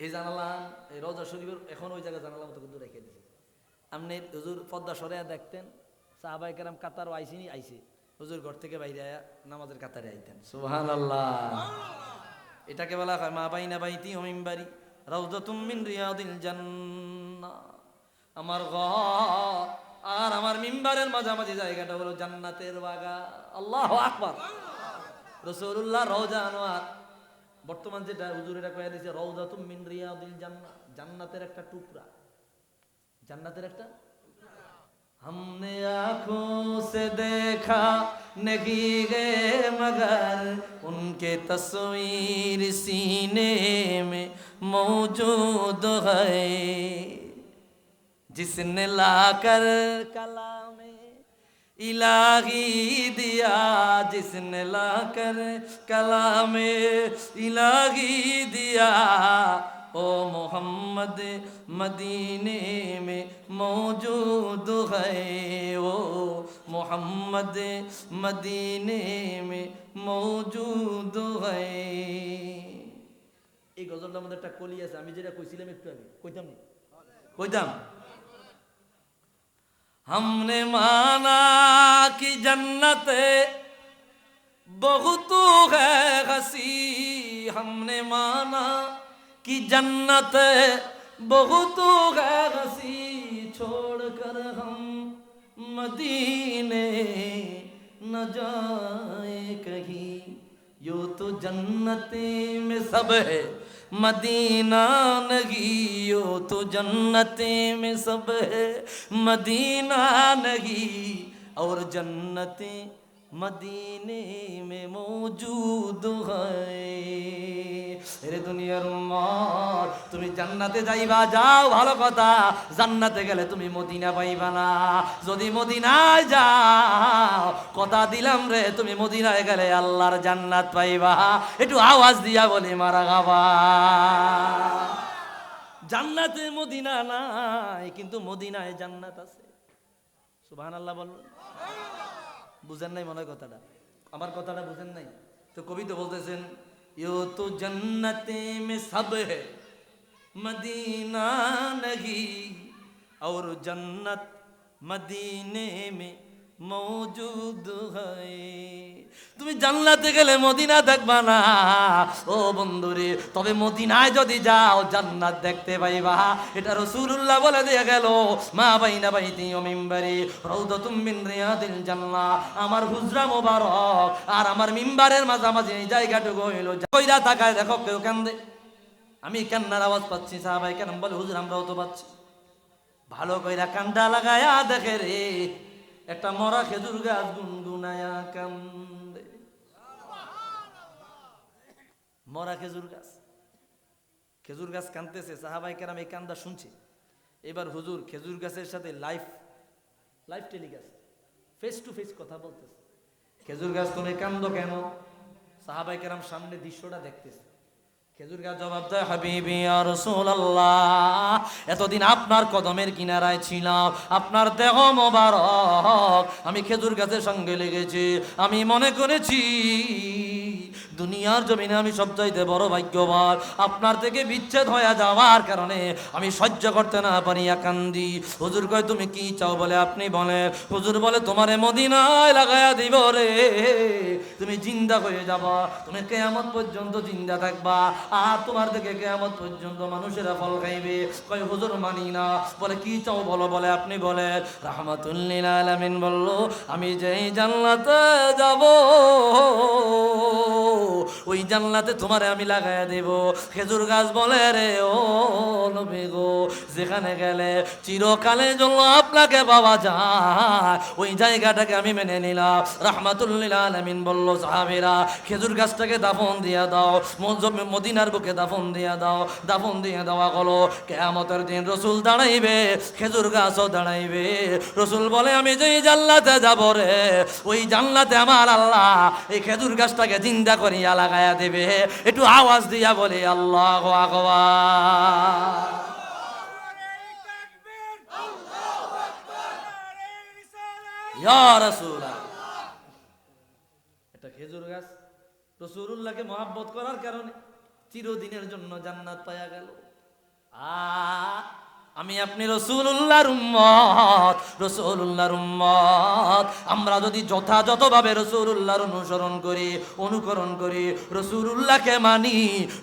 এই জানালা, এই রওজা শরীফের এখন ওই জায়গায় জানালা মতো কিন্তু রেখে দিয়েছে। আপনি হুজুর পর্দা সরাইয়া দেখতেন, সাহাবায়ে কেরাম কাতারও আইসিনি, আইসে হুজুর ঘর থেকে বাইরে আয়া নামাজের কাতারে আইতেন। সুবহানাল্লাহ। এটাকে বলা হয় মা বাইনা বাইতি ওয়া মিম্বারি রাউযাতুম মিন রিয়াদিল জান্নাহ। আমার ঘর আর আমার মিম্বারের মাঝামাঝি জায়গাটা হলো জান্নাতের বাগান। আল্লাহু আকবার। রাসূলুল্লাহ রওজা আনোয়ার, বর্তমান যেটা হুজুর এটা কইয়া দিয়েছে রাউযাতুম মিন রিয়াদিল জান্নাহ, জান্নাতের একটা টুকরা, জান্নাতের একটা। हमने आँखों से देखा नहीं गए मगर उनके तस्वीर सीने में मौजूद है, जिसने लाकर कलामे इलाही दिया, जिसने लाकर कलामे इलाही दिया, ओ मोहम्मद मदीने में मौजूद है, ओ मोहम्मद मदीने में मौजूद है। এই গজলটার মধ্যে একটা কলি আছে, আমি যেটা কইছিলাম একটু আগে, কইতাম নি? কইতাম। हमने माना कि जन्नत बहुत है हसी, हमने माना कि जन्नत बहुत है हसी, छोड़कर हम मदीने न जाए कहीं, यो तो जन्नते में सब है मदीना नहीं, यो तो जन्नते में सब है मदीना नहीं, और जन्नते मदीने में मौजूद है। এরে দুনিয়ার উম্মত, তুমি জান্নাতে যাইবা, যাও ভালো কথা, জান্নাতে গেলে তুমি মদিনা পাইবা না। যদি মদিনায় যাও, কথা দিলাম রে, তুমি মদিনায় গেলে আল্লাহর জান্নাত পাইবা। একটু আওয়াজ দিয়া বলি মারা গাবা। জান্নাতে মদিনা নাই, কিন্তু মদিনায় জান্নাত আছে। সুবহানাল্লাহ বলুন। বুঝেন নাই মনে হয় কথাটা, আমার কথাটা বুঝেন নাই তো। কবি তো বলতেছেন, ইউ তো জন্নতে মে সব হে মদিনা নহি, और जन्नत मदीने में मौजूद है। তুমি জান্নাতে গেলে মদিনা দেখবা না ও বন্ধুরে, তবে মদিনায় যদি যাও জান্নাত দেখতে পাইবা। এটা রাসূলুল্লাহ বলে দিয়ে গেল, মা বাইনা বাইতি ও মিম্বারি রাউদাতুম মিন রিয়াদিল জান্নাহ। আমার হুজরা মোবারক আর আমার মিম্বারের মাঝামাঝি এই জায়গাটুকু হইল, কইরা তাকায় দেখো কেউ কান্দে, আমি কান্নার আওয়াজ পাচ্ছি। সাহাবায়ে কেরাম বলে, হুজুর আমরাও তো পাচ্ছি। ভালো কইরা কান্দা লাগায়া দেখে রে, একটা মরা খেজুর গাছ গুনগুনায়া কান্দে। মরা খেজুর গাছ, খেজুর গাছ কান্দতেছে, সাহাবায়ে কেরাম এই কান্দা শুনছে। এবার হুজুর খেজুর গাছের সাথে live telecast, face to face কথা বলতেছে। খেজুর গাছ তুমি কান্দো কেন? সাহাবায়ে কেরাম সামনে দৃশ্যটা দেখতেছে। খেজুর গাছ জবাব দেয়, হাবিবি ইয়া রাসূলুল্লাহ, এতদিন আপনার কদমের কিনারায় ছিলাম, আপনার দেহ মোবারক আমি খেজুর গাছের সঙ্গে লেগেছি। আমি মনে করেছি দুনিয়ার জমিনে আমি সবচাইতে বড় ভাগ্যবান। আপনার থেকে বিচ্ছেদ হয়ে যাওয়ার কারণে আমি সহ্য করতে না পারিয়া কান্দি। হুজুর কয়, তুমি কি চাও বলে আপনি বলেন। হুজুর বলে, তোমারে মদিনায় লাগায়া দিব রে, তুমি জিন্দা হয়ে যাবা, তুমি কিয়ামত পর্যন্ত জিন্দা থাকবা, আর তোমার থেকে কিয়ামত পর্যন্ত মানুষেরা ফল খাইবে। কয়, হুজুর মানি না। বলে, কি চাও বলো। বলে, আপনি বলেন। রাহমাতুল লিল আলামিন বলল, আমি যেই জান্নাতে যাব ওই জান্নাতে তোমারে আমি লাগাইয়া দেব খেজুর গাছ। বলে, রে ও নবী গো, যেখানে গেলে চিরকালের জন্য আপনাকে পাওয়া যায় ওই জায়গাটাকে আমি মেনে নিলাম। রাহমাতুল লিল আলামিন বলল, সাহাবীরা খেজুর গাছটাকে দাফন দিয়া দাও, মদিনার বুকে দাফন দিয়া দাও। দাফন দিয়ে দেওয়া হলো। কিয়ামতের দিন রাসূল দাঁড়াইবে, খেজুর গাছও দাঁড়াইবে। রাসূল বলে, আমি যেই জান্নাতে যাব রে, ওই জান্নাতে আমার আল্লাহ এই খেজুর গাছটাকে জিন্দা করিয়া লাগায়া দেবে। একটু আওয়াজ দিয়া বলে আল্লাহু আকবার। ইয়া রাসূলুল্লাহ, এটা খেজুর গাছ রাসূলুল্লাহকে মহব্বত করার কারণে চিরদিনের জন্য জান্নাত পায়া গেল। আমি আপনি রাসূলুল্লাহর উম্মত, রাসূলুল্লাহর উম্মত। আমরা যদি যথাযথভাবে রাসূলুল্লাহর অনুসরণ করি, অনুকরণ করি, রাসূলুল্লাহকে মানি,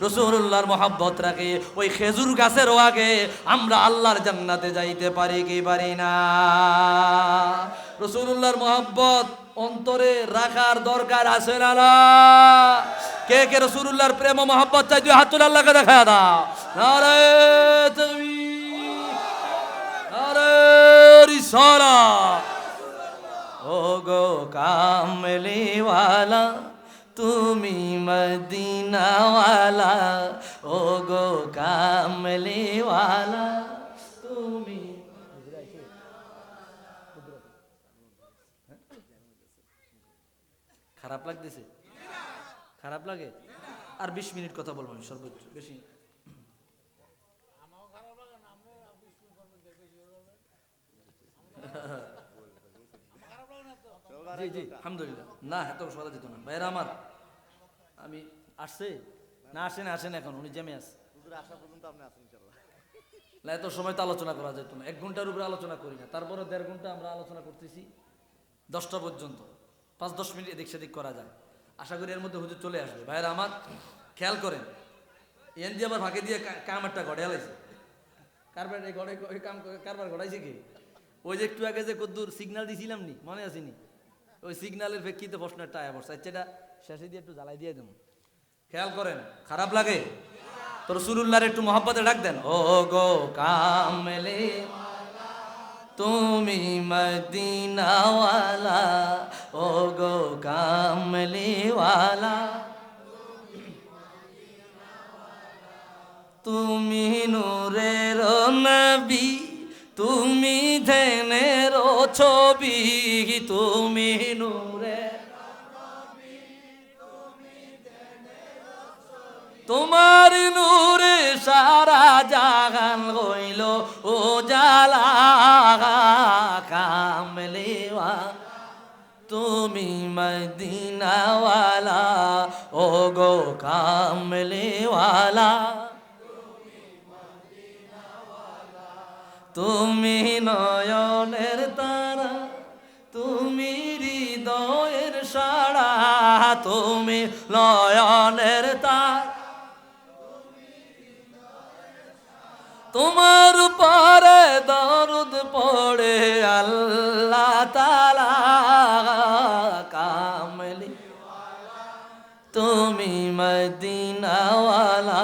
রাসূলুল্লাহর মহব্বত রাখি, ওই খেজুর গাছেরও আগে আমরা আল্লাহর জান্নাতে যাইতে পারি কি পারি না? রাসূলুল্লাহর মহব্বত অন্তরে রাখার দরকার আছে না? কে কে রাসূলুল্লাহর প্রেম ও মহব্বত চাই? দুই হাত তুলে আল্লাহকে দেখা দাও। নারে তাকবীর, নারে রিসালাত। ও গো কামলি ওয়ালা, তুমি মদিনা ওয়ালা। ও গো কামলি ওয়ালা, তুমি। খারাপ লাগতেছে? খারাপ লাগে? আর 20 মিনিট কথা বলবো আমি সর্বোচ্চ, বেশি। জি জি আলহামদুলিল্লাহ। না এত সরা যেত না ভাইরা আমার। আমি আসছে না, আসেন আসেন, এখন উনি জেমে আছে। না এত সময় তো আলোচনা করা যেত না, 1 ঘন্টার উপরে আলোচনা করি না, তারপরে 1.5 ঘন্টা আমরা আলোচনা করতেছি 10টা পর্যন্ত। 5-10 মিনিট এদিক সেদিক করা যায়। আশা করি এর মধ্যে হুজুর চলে আসবে। ভাইরা আমার খেয়াল করেন, এন দিয়ে আবার ফাঁকে দিয়ে কাম একটা ঘটে আলাইছে। কারবার এই ঘরে কাম কারবার ঘটাইছে কি? ওই যে একটু আগে যে কদ্দুর সিগন্যাল দিছিলাম নি, মনে আসেনি? ওই সিগন্যালের প্রেক্ষিতে প্রশ্নটা আয়া পড়ছে। আচ্ছা, শেষে দিয়ে একটু জ্বালাই দিয়ে দেব। খেয়াল করেন, খারাপ লাগে তো রাসূলুল্লাহর একটু মহব্বতে ডাক দেন। ও গো কামলে তুমি মদিনা ওয়ালা, ও গো কামলি ওয়ালা। তুমি নূরের নবী, তুমি ধ্যানের ছবি, তুমি নূরের, তোমার নূরে সারা জাহান হইল ও জালা, কামলেওয়া তুমি মদিনাওয়ালা, ও গো কামলেওয়ালা, তুমি নয়নের তারা, তুমি হৃদয়ের সাড়া, তুমি নয়নের তারা, তোমার উপরে দরুদ পড়ে আল্লাহ তাআলা, কামলি তুমি মদিনাওয়ালা,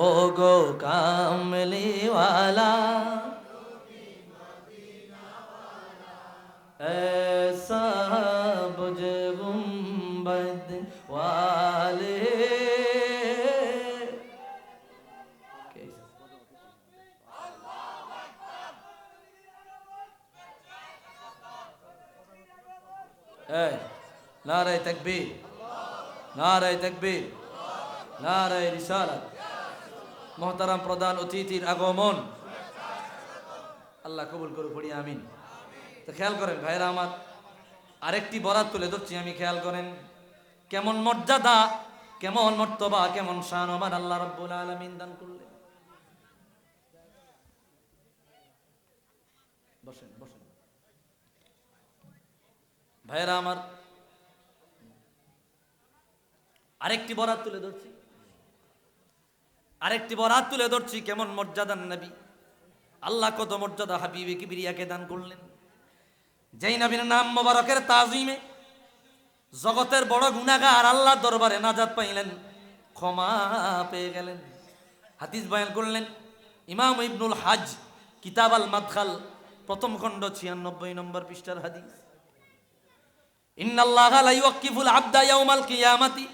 ও গো কামলিওয়ালা, ऐसा बुझ गुंबद वाले। नारे तकबीर, नारे तकबीर, नारे रिसालत। मोहतरम प्रधान अतिथिर আগমন আল্লাহ কবুল করে পড়ি আমিন। তো খেয়াল করেন ভাইরা আমার, আরেকটি বরাত তুলে ধরছি আমি, খেয়াল করেন কেমন মর্যাদা, কেমন মর্তবা, কেমন শান আমার আল্লাহ রাব্বুল আলামিন দান করলেন। বসেন বসেন ভাইরা আমার, আরেকটি বরাত তুলে ধরছি, আরেকটি বরাত তুলে ধরছি কেমন মর্যাদার নবী, আল্লাহ কত মর্যাদা হাবিবে কিবরিয়াকে দান করলেন। যেই নবীর নাম মোবারকের তাজিমে জগতের বড় গুনাহগার আল্লাহর দরবারে নাজাত পাইলেন, ক্ষমা পেয়ে গেলেন। হাদিস বয়ান করলেন ইমাম ইবনুল হাজ কিতাব আল মাদখাল প্রথম খণ্ড 96 নম্বর পৃষ্ঠার হাদিস। ইন্নাল্লাহা লা ইউক্কিফুল আবদা ইয়াউমাল কিয়ামাতি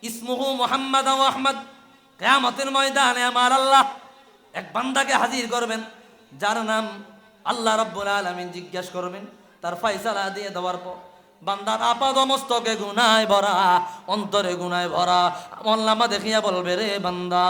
ইসমুহু মুহাম্মাদ ওয়া আহমদ। কিয়ামতের ময়দানে আমার আল্লাহ এক বান্দাকে হাজির করবেন, যার নাম আল্লাহ রাব্বুল আলামিন জিজ্ঞাসা করবেন, তার ফয়সালা দিয়ে দেওয়ার পর বান্দার আপাদ মস্তকে গুনায় ভরা, অন্তরে গুনায় ভরা আমলনামা দেখিয়া বলবে, রে বান্দা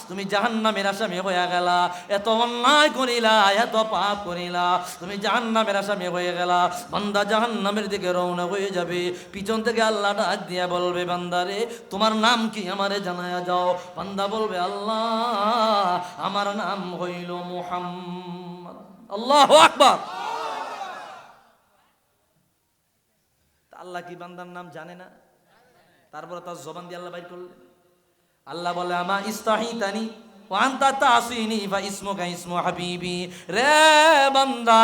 তুমি জাহান্নামের আসামি হয়ে গেলা, এত অন্যায় করিলা, এত পাপ করিলা, তুমি জাহান্নামের আসামি হয়ে গেলা। বান্দা জাহান্নামের দিকে রওনা হয়ে যাবে, পিছন থেকে আল্লাহ ডাক দিয়া বলবে, বান্দা রে তোমার নাম কি আমারে জানায়া যাও। বান্দা বলবে, আল্লাহ আমার নাম হইল মুহাম্মদ। আল্লাহু আকবার। আল্লাহ কি বান্দার নাম জানে না? তারপরে তার জবান দিয়ে আল্লাহ বাইর করলেন। আল্লাহ বলে, আমা ইস্তাহিতানি ওয়া আনতা তাসিনি ফা ইসমুকা ইসমু হাবিবি। রে বান্দা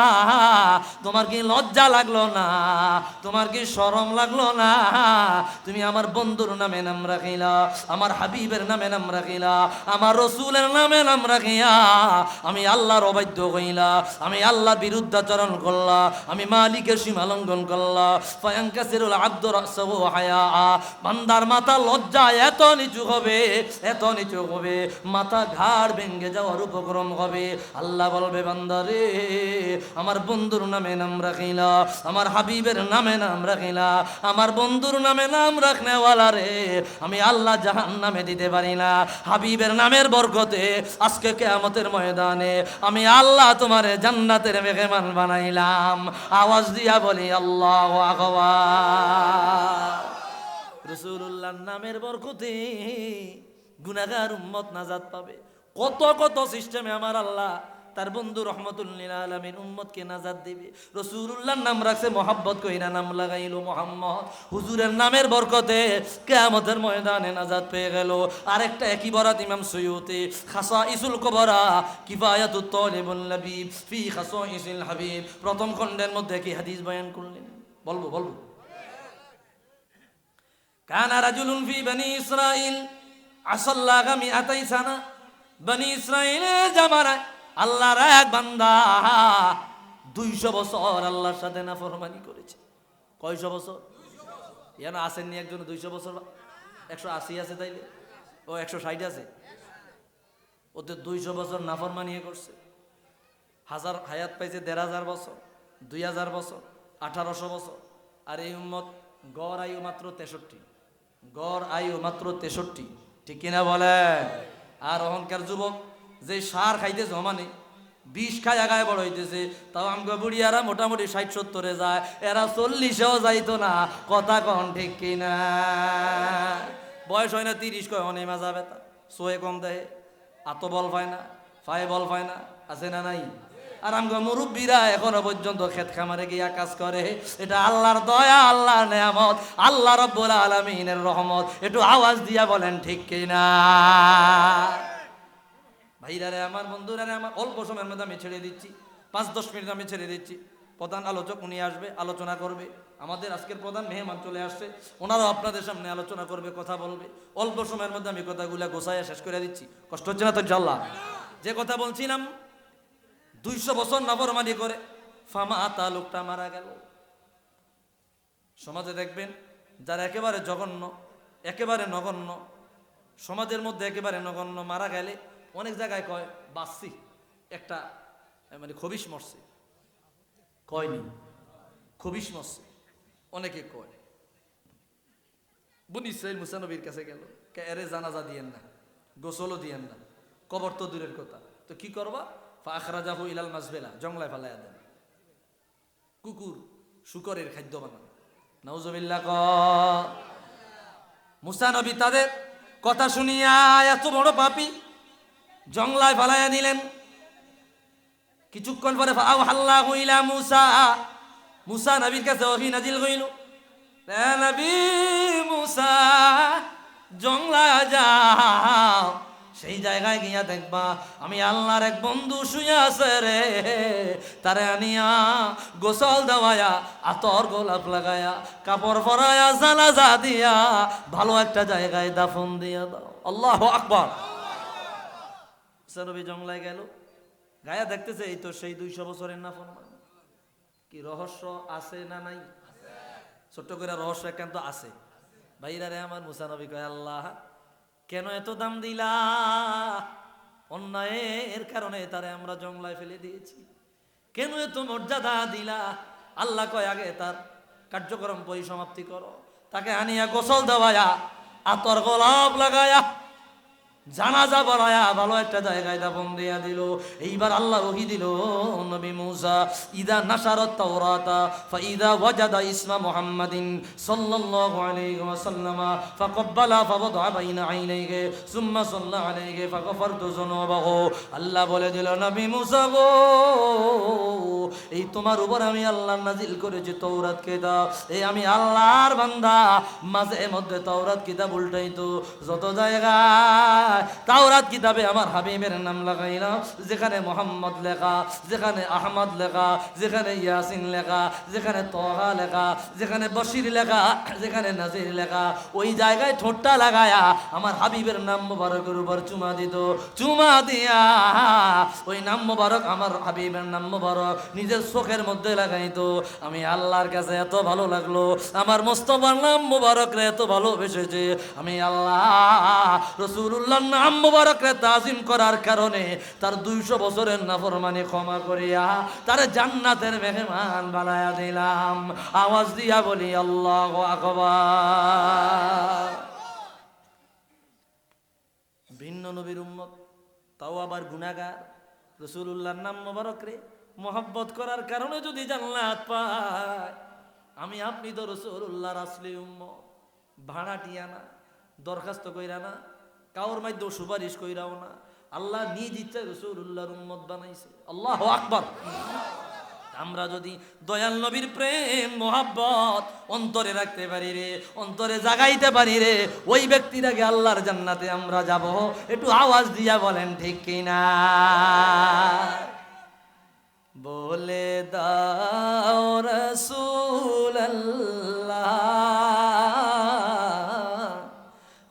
তোমার কি লজ্জা লাগলো না, তোমার কি শরম লাগলো না? তুমি আমার বন্ধুর নামে নাম রাখিলা, আমার হাবিবের নামে নাম রাখিলা, আমার রসুলের নামে নাম রাখিয়া আমি আল্লাহর অবাধ্য হইলা, আমি আল্লাহর বিরুদ্ধাচরণ করলা, আমি মালিকের সীমা লঙ্ঘন করলা। ফায়ানকাসিরুল আব্দু রাসাহু হায়া। বান্দার মাথা লজ্জা এত নিচু হবে, এত নিচু হবে, মাথা ঘাড় ভেঙে যাওয়ার উপক্রম হবে। আল্লাহ বলবে, বান্দারে আমার বন্ধুর নামে নাম রাখিলা, আমার হাবিবের নামে নাম রাখিলা, আমার বন্ধুর নামে নাম রাখনেওয়ালা রে আমি আল্লাহ জাহান্নামে দিতে পারি না। হাবিবের নামের বরকতে আজকে কিয়ামতের ময়দানে আমি আল্লাহ তোমারে জান্নাতের মেহমান বানাইলাম। আওয়াজ দিয়া বলি আল্লাহু আকবার। রাসূলুল্লাহর নামের বরকতে গুনাহগার উম্মত নাজাত পাবে। কত কত সিস্টেমে আমার আল্লাহ তার বন্ধু রহমতুল লিল আলামিন উম্মতকে নাজাত দিবে। রাসূলুল্লাহর নাম রাখছে মহব্বত কইরা নাম লাগাইলো মুহাম্মদ। হুজুরের নামের বরকতে কিয়ামতের ময়দানে নাজাত পেয়ে গেল। আরেকটা একই বরাত ইমাম সুয়ুতি খাসাইসুল কুবরা কিফায়াতুত তালিবুল লাবিব ফি খাসাইসিল হাবিব প্রথম খণ্ডের মধ্যে কি হাদিস বয়ান করলেন। বলবো কানা রাজুলুন ফি বনি ইসরাইল আসাল্লাহ মিআতাই সানা। বনি ইসরাইলের জামানায় আল্লাহর এক বান্দা 200 বছর আল্লাহর সাথে নাফরমানি করেছে। কয়শো বছর? এখানে আসেননি একজন 200 বছর? 180 আছে তাইলে? ও 160 আছে? ওতে 200 বছর নাফরমানি করছে, হাজার হায়াত পাইছে 1500 বছর, 2000 বছর, 1800 বছর। আর এই উম্মত গড় আয়ু মাত্র 63, গড় আয়ু মাত্র 63, ঠিক কিনা বলে? আর অহংকার যুবক যে সার খাইতেছে মানে 20 খায় আগায় বড় হইতেছে, তাও আমাকে বুড়িয়ারা মোটামুটি 60-70-এ যায়, এরা 40-এও যাইতো না। কথা কন ঠিক কিনা? বয়স হয় না 30, কয় অনেক মাজা ব্যথা, সোয়ে কম দেয়, আত বল পায় না, ফায়ে বল পায় না, আছে না নাই? আর আমগো মুরব্বীরা এখনো পর্যন্ত ক্ষেত খামারে গিয়া কাজ করে। এটা আল্লাহর দয়া, আল্লাহর নেয়ামত, আল্লাহ রাব্বুল আলামিনের রহমত। একটু আওয়াজ দিয়া বলেন ঠিক কিনা? ভাইরারে আমার, বন্ধুরারে আমার, অল্প সময়ের মধ্যে আমি ছেড়ে দিচ্ছি, 5-10 মিনিট আমি ছেড়ে দিচ্ছি। প্রধান আলোচক উনি আসবে, আলোচনা করবে। আমাদের আজকের প্রধান মেহমান চলে আসছে, ওনারাও আপনাদের সামনে আলোচনা করবে, কথা বলবে। অল্প সময়ের মধ্যে আমি কথাগুলা গোছাইয়া শেষ করে দিচ্ছি। কষ্ট হচ্ছে না তো ইনশাআল্লাহ? যে কথা বলছিলাম, 200 বছর নাফরমানি করে ফামা আতা, লোকটা মারা গেল। সমাজে দেখবেন যারা একেবারে জঘন্য, একেবারে নগণ্য, সমাজের মধ্যে একেবারে নগণ্য, মারা গেলে অনেক জায়গায় কয় বাসি, একটা মানে খবিশ মরছে, কয়নি খবিশ মরছে, অনেকে কয়। বনি ইসরাইল মুসা নবীর কাছে গেল, এরে জানাজা দিয়েন না, গোসলও দিয়েন না, কবর তো দূরের কথা, তো কি করবা? ফাখরাজাহু ইলাল মাসবেলা, জংলায় ফালাইয়া দেন, কুকুর শুকরের খাদ্য বানান। নাউজুবিল্লাহ। মুসা নবী তাদের কথা শুনিয়া এত বড় পাপী জংলায় ফালাইয়া দিলেন। কিছুক্ষণ পরে আল্লাহু ইলা মুসা, মুসা নবীর কাছে ওহী নাজিল হইল, হে নবী মুসা, জংলায় যাও, সেই জায়গায় গিয়া দেখবা আমি আল্লাহর এক বন্ধু শুয়ে আছে রে, তারে আনিয়া গোসল দেওয়ায়া, আতর গোলাপ লাগায়া, কাপড় পরায়া, জানাজা দিয়া, ভালো একটা জায়গায় দাফন দিয়া দাও। আল্লাহু আকবার। নবী জংলায় গেল, গায়া দেখতেছে এই তো সেই 200 বছরের নাফরমান। কি রহস্য আছে না নাই? ছোট্ট করে রহস্য একান্ত আছে। ভাইরা রে আমার, মুসা নবী কয়, আল্লাহ কেন এত দাম দিলা? অন্যায়ের কারণে তারে আমরা জংলায় ফেলে দিয়েছি, কেন এত মর্যাদা দিলা? আল্লাহ কয় আগে তার কার্যক্রম পরিসমাপ্তি করো, তাকে আনিয়া গোসল দেওয়ায়া, আতর গোলাপ লাগায়া, জানাজা পড়ায়া, ভালো একটা জায়গায় দাফন দিয়া দিল। এইবার আল্লাহ ওহী দিল, নবী মুসা ইদা নাশারাত তাওরাতা ফাইদা ওয়াজাদা ইসমা মুহাম্মাদিন সাল্লাল্লাহু আলাইহি ওয়াসাল্লাম ফাকাব্বালা ফাওয়াদা বাইনা আইনাইহি সুম্মা সাল্লা আলাইহি ফাগফারতু যুনুবাহু। আল্লাহ বলে দিল, নবী মুসা গো, এই তোমার উপর আমি আল্লাহ নাজিল করেছি তাওরাত কিতাব। এই আমি আল্লাহর বান্দা, মাঝে মধ্যে তাওরাত কিতাব উল্টাইতো, যত জায়গায় তাওরাত কিতাবে আমার হাবিবের নাম লাগাইলাম, যেখানে মোহাম্মদ লেখা, যেখানে আহমদ লেখা, যেখানে ইয়াসিন লেখা, যেখানে তহা লেখা, যেখানে বশির লেখা, যেখানে নাজির লেখা, ওই জায়গায় ঠোঁটটা লাগায়া আমার হাবিবের নাম মুবারকের উপর চুমা দিত। চুমা দিয়া ওই নাম মুবারক, আমার হাবিবের নাম মুবারক নিজের চোখের মধ্যে লাগাইতো। আমি আল্লাহর কাছে এত ভালো লাগলো, আমার মোস্তফার নাম মুবারক রে এত ভালোবেসেছে, আমি আল্লাহ রাসূলুল্লাহ নাম মুবারকরে তাজিম করার কারণে তার 200 বছরের নাফরমানি ক্ষমা করিয়া তার জান্নাতের মেহমান বানায়া দিলাম। আওয়াজ দিয়া বলি আল্লাহু আকবার। ভিন্ন নবীর উম্মত, তাও আবার গুনাহগার, রাসূলুল্লাহর নাম মুবারকরে মোহাব্বত করার কারণে যদি জান্নাত পায়, আমি আপনি তো রাসূলুল্লাহর আসলি উম্মত, ভাড়াটিয়া না, দরখাস্ত কইরা না, কাউর মাধ্যমে সুপারিশ কইরাও না, আল্লাহ নিজ ইচ্ছায় রাসূলুল্লাহর উম্মত বানাইছে। আল্লাহু আকবার। আমরা যদি দয়াল নবীর প্রেম মোহাব্বত অন্তরে রাখতে পারি রে, অন্তরে জাগাইতে পারি রে, ওই ব্যক্তির আগে আল্লাহর জান্নাতে আমরা যাব। একটু আওয়াজ দিয়া বলেন ঠিক কিনা? বলে দাও রাসূলুল্লাহ,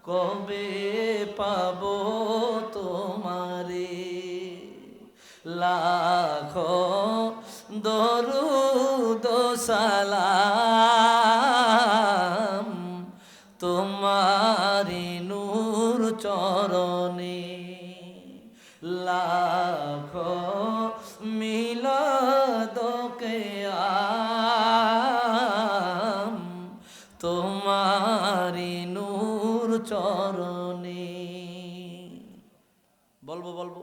কবে পাবো তোমারে, লাখো দরুদ সালাম তোমারি নূর চরণে, লাখো মিলাদ কিয়াম তোমারি নূর চরণে। বলবো বলবো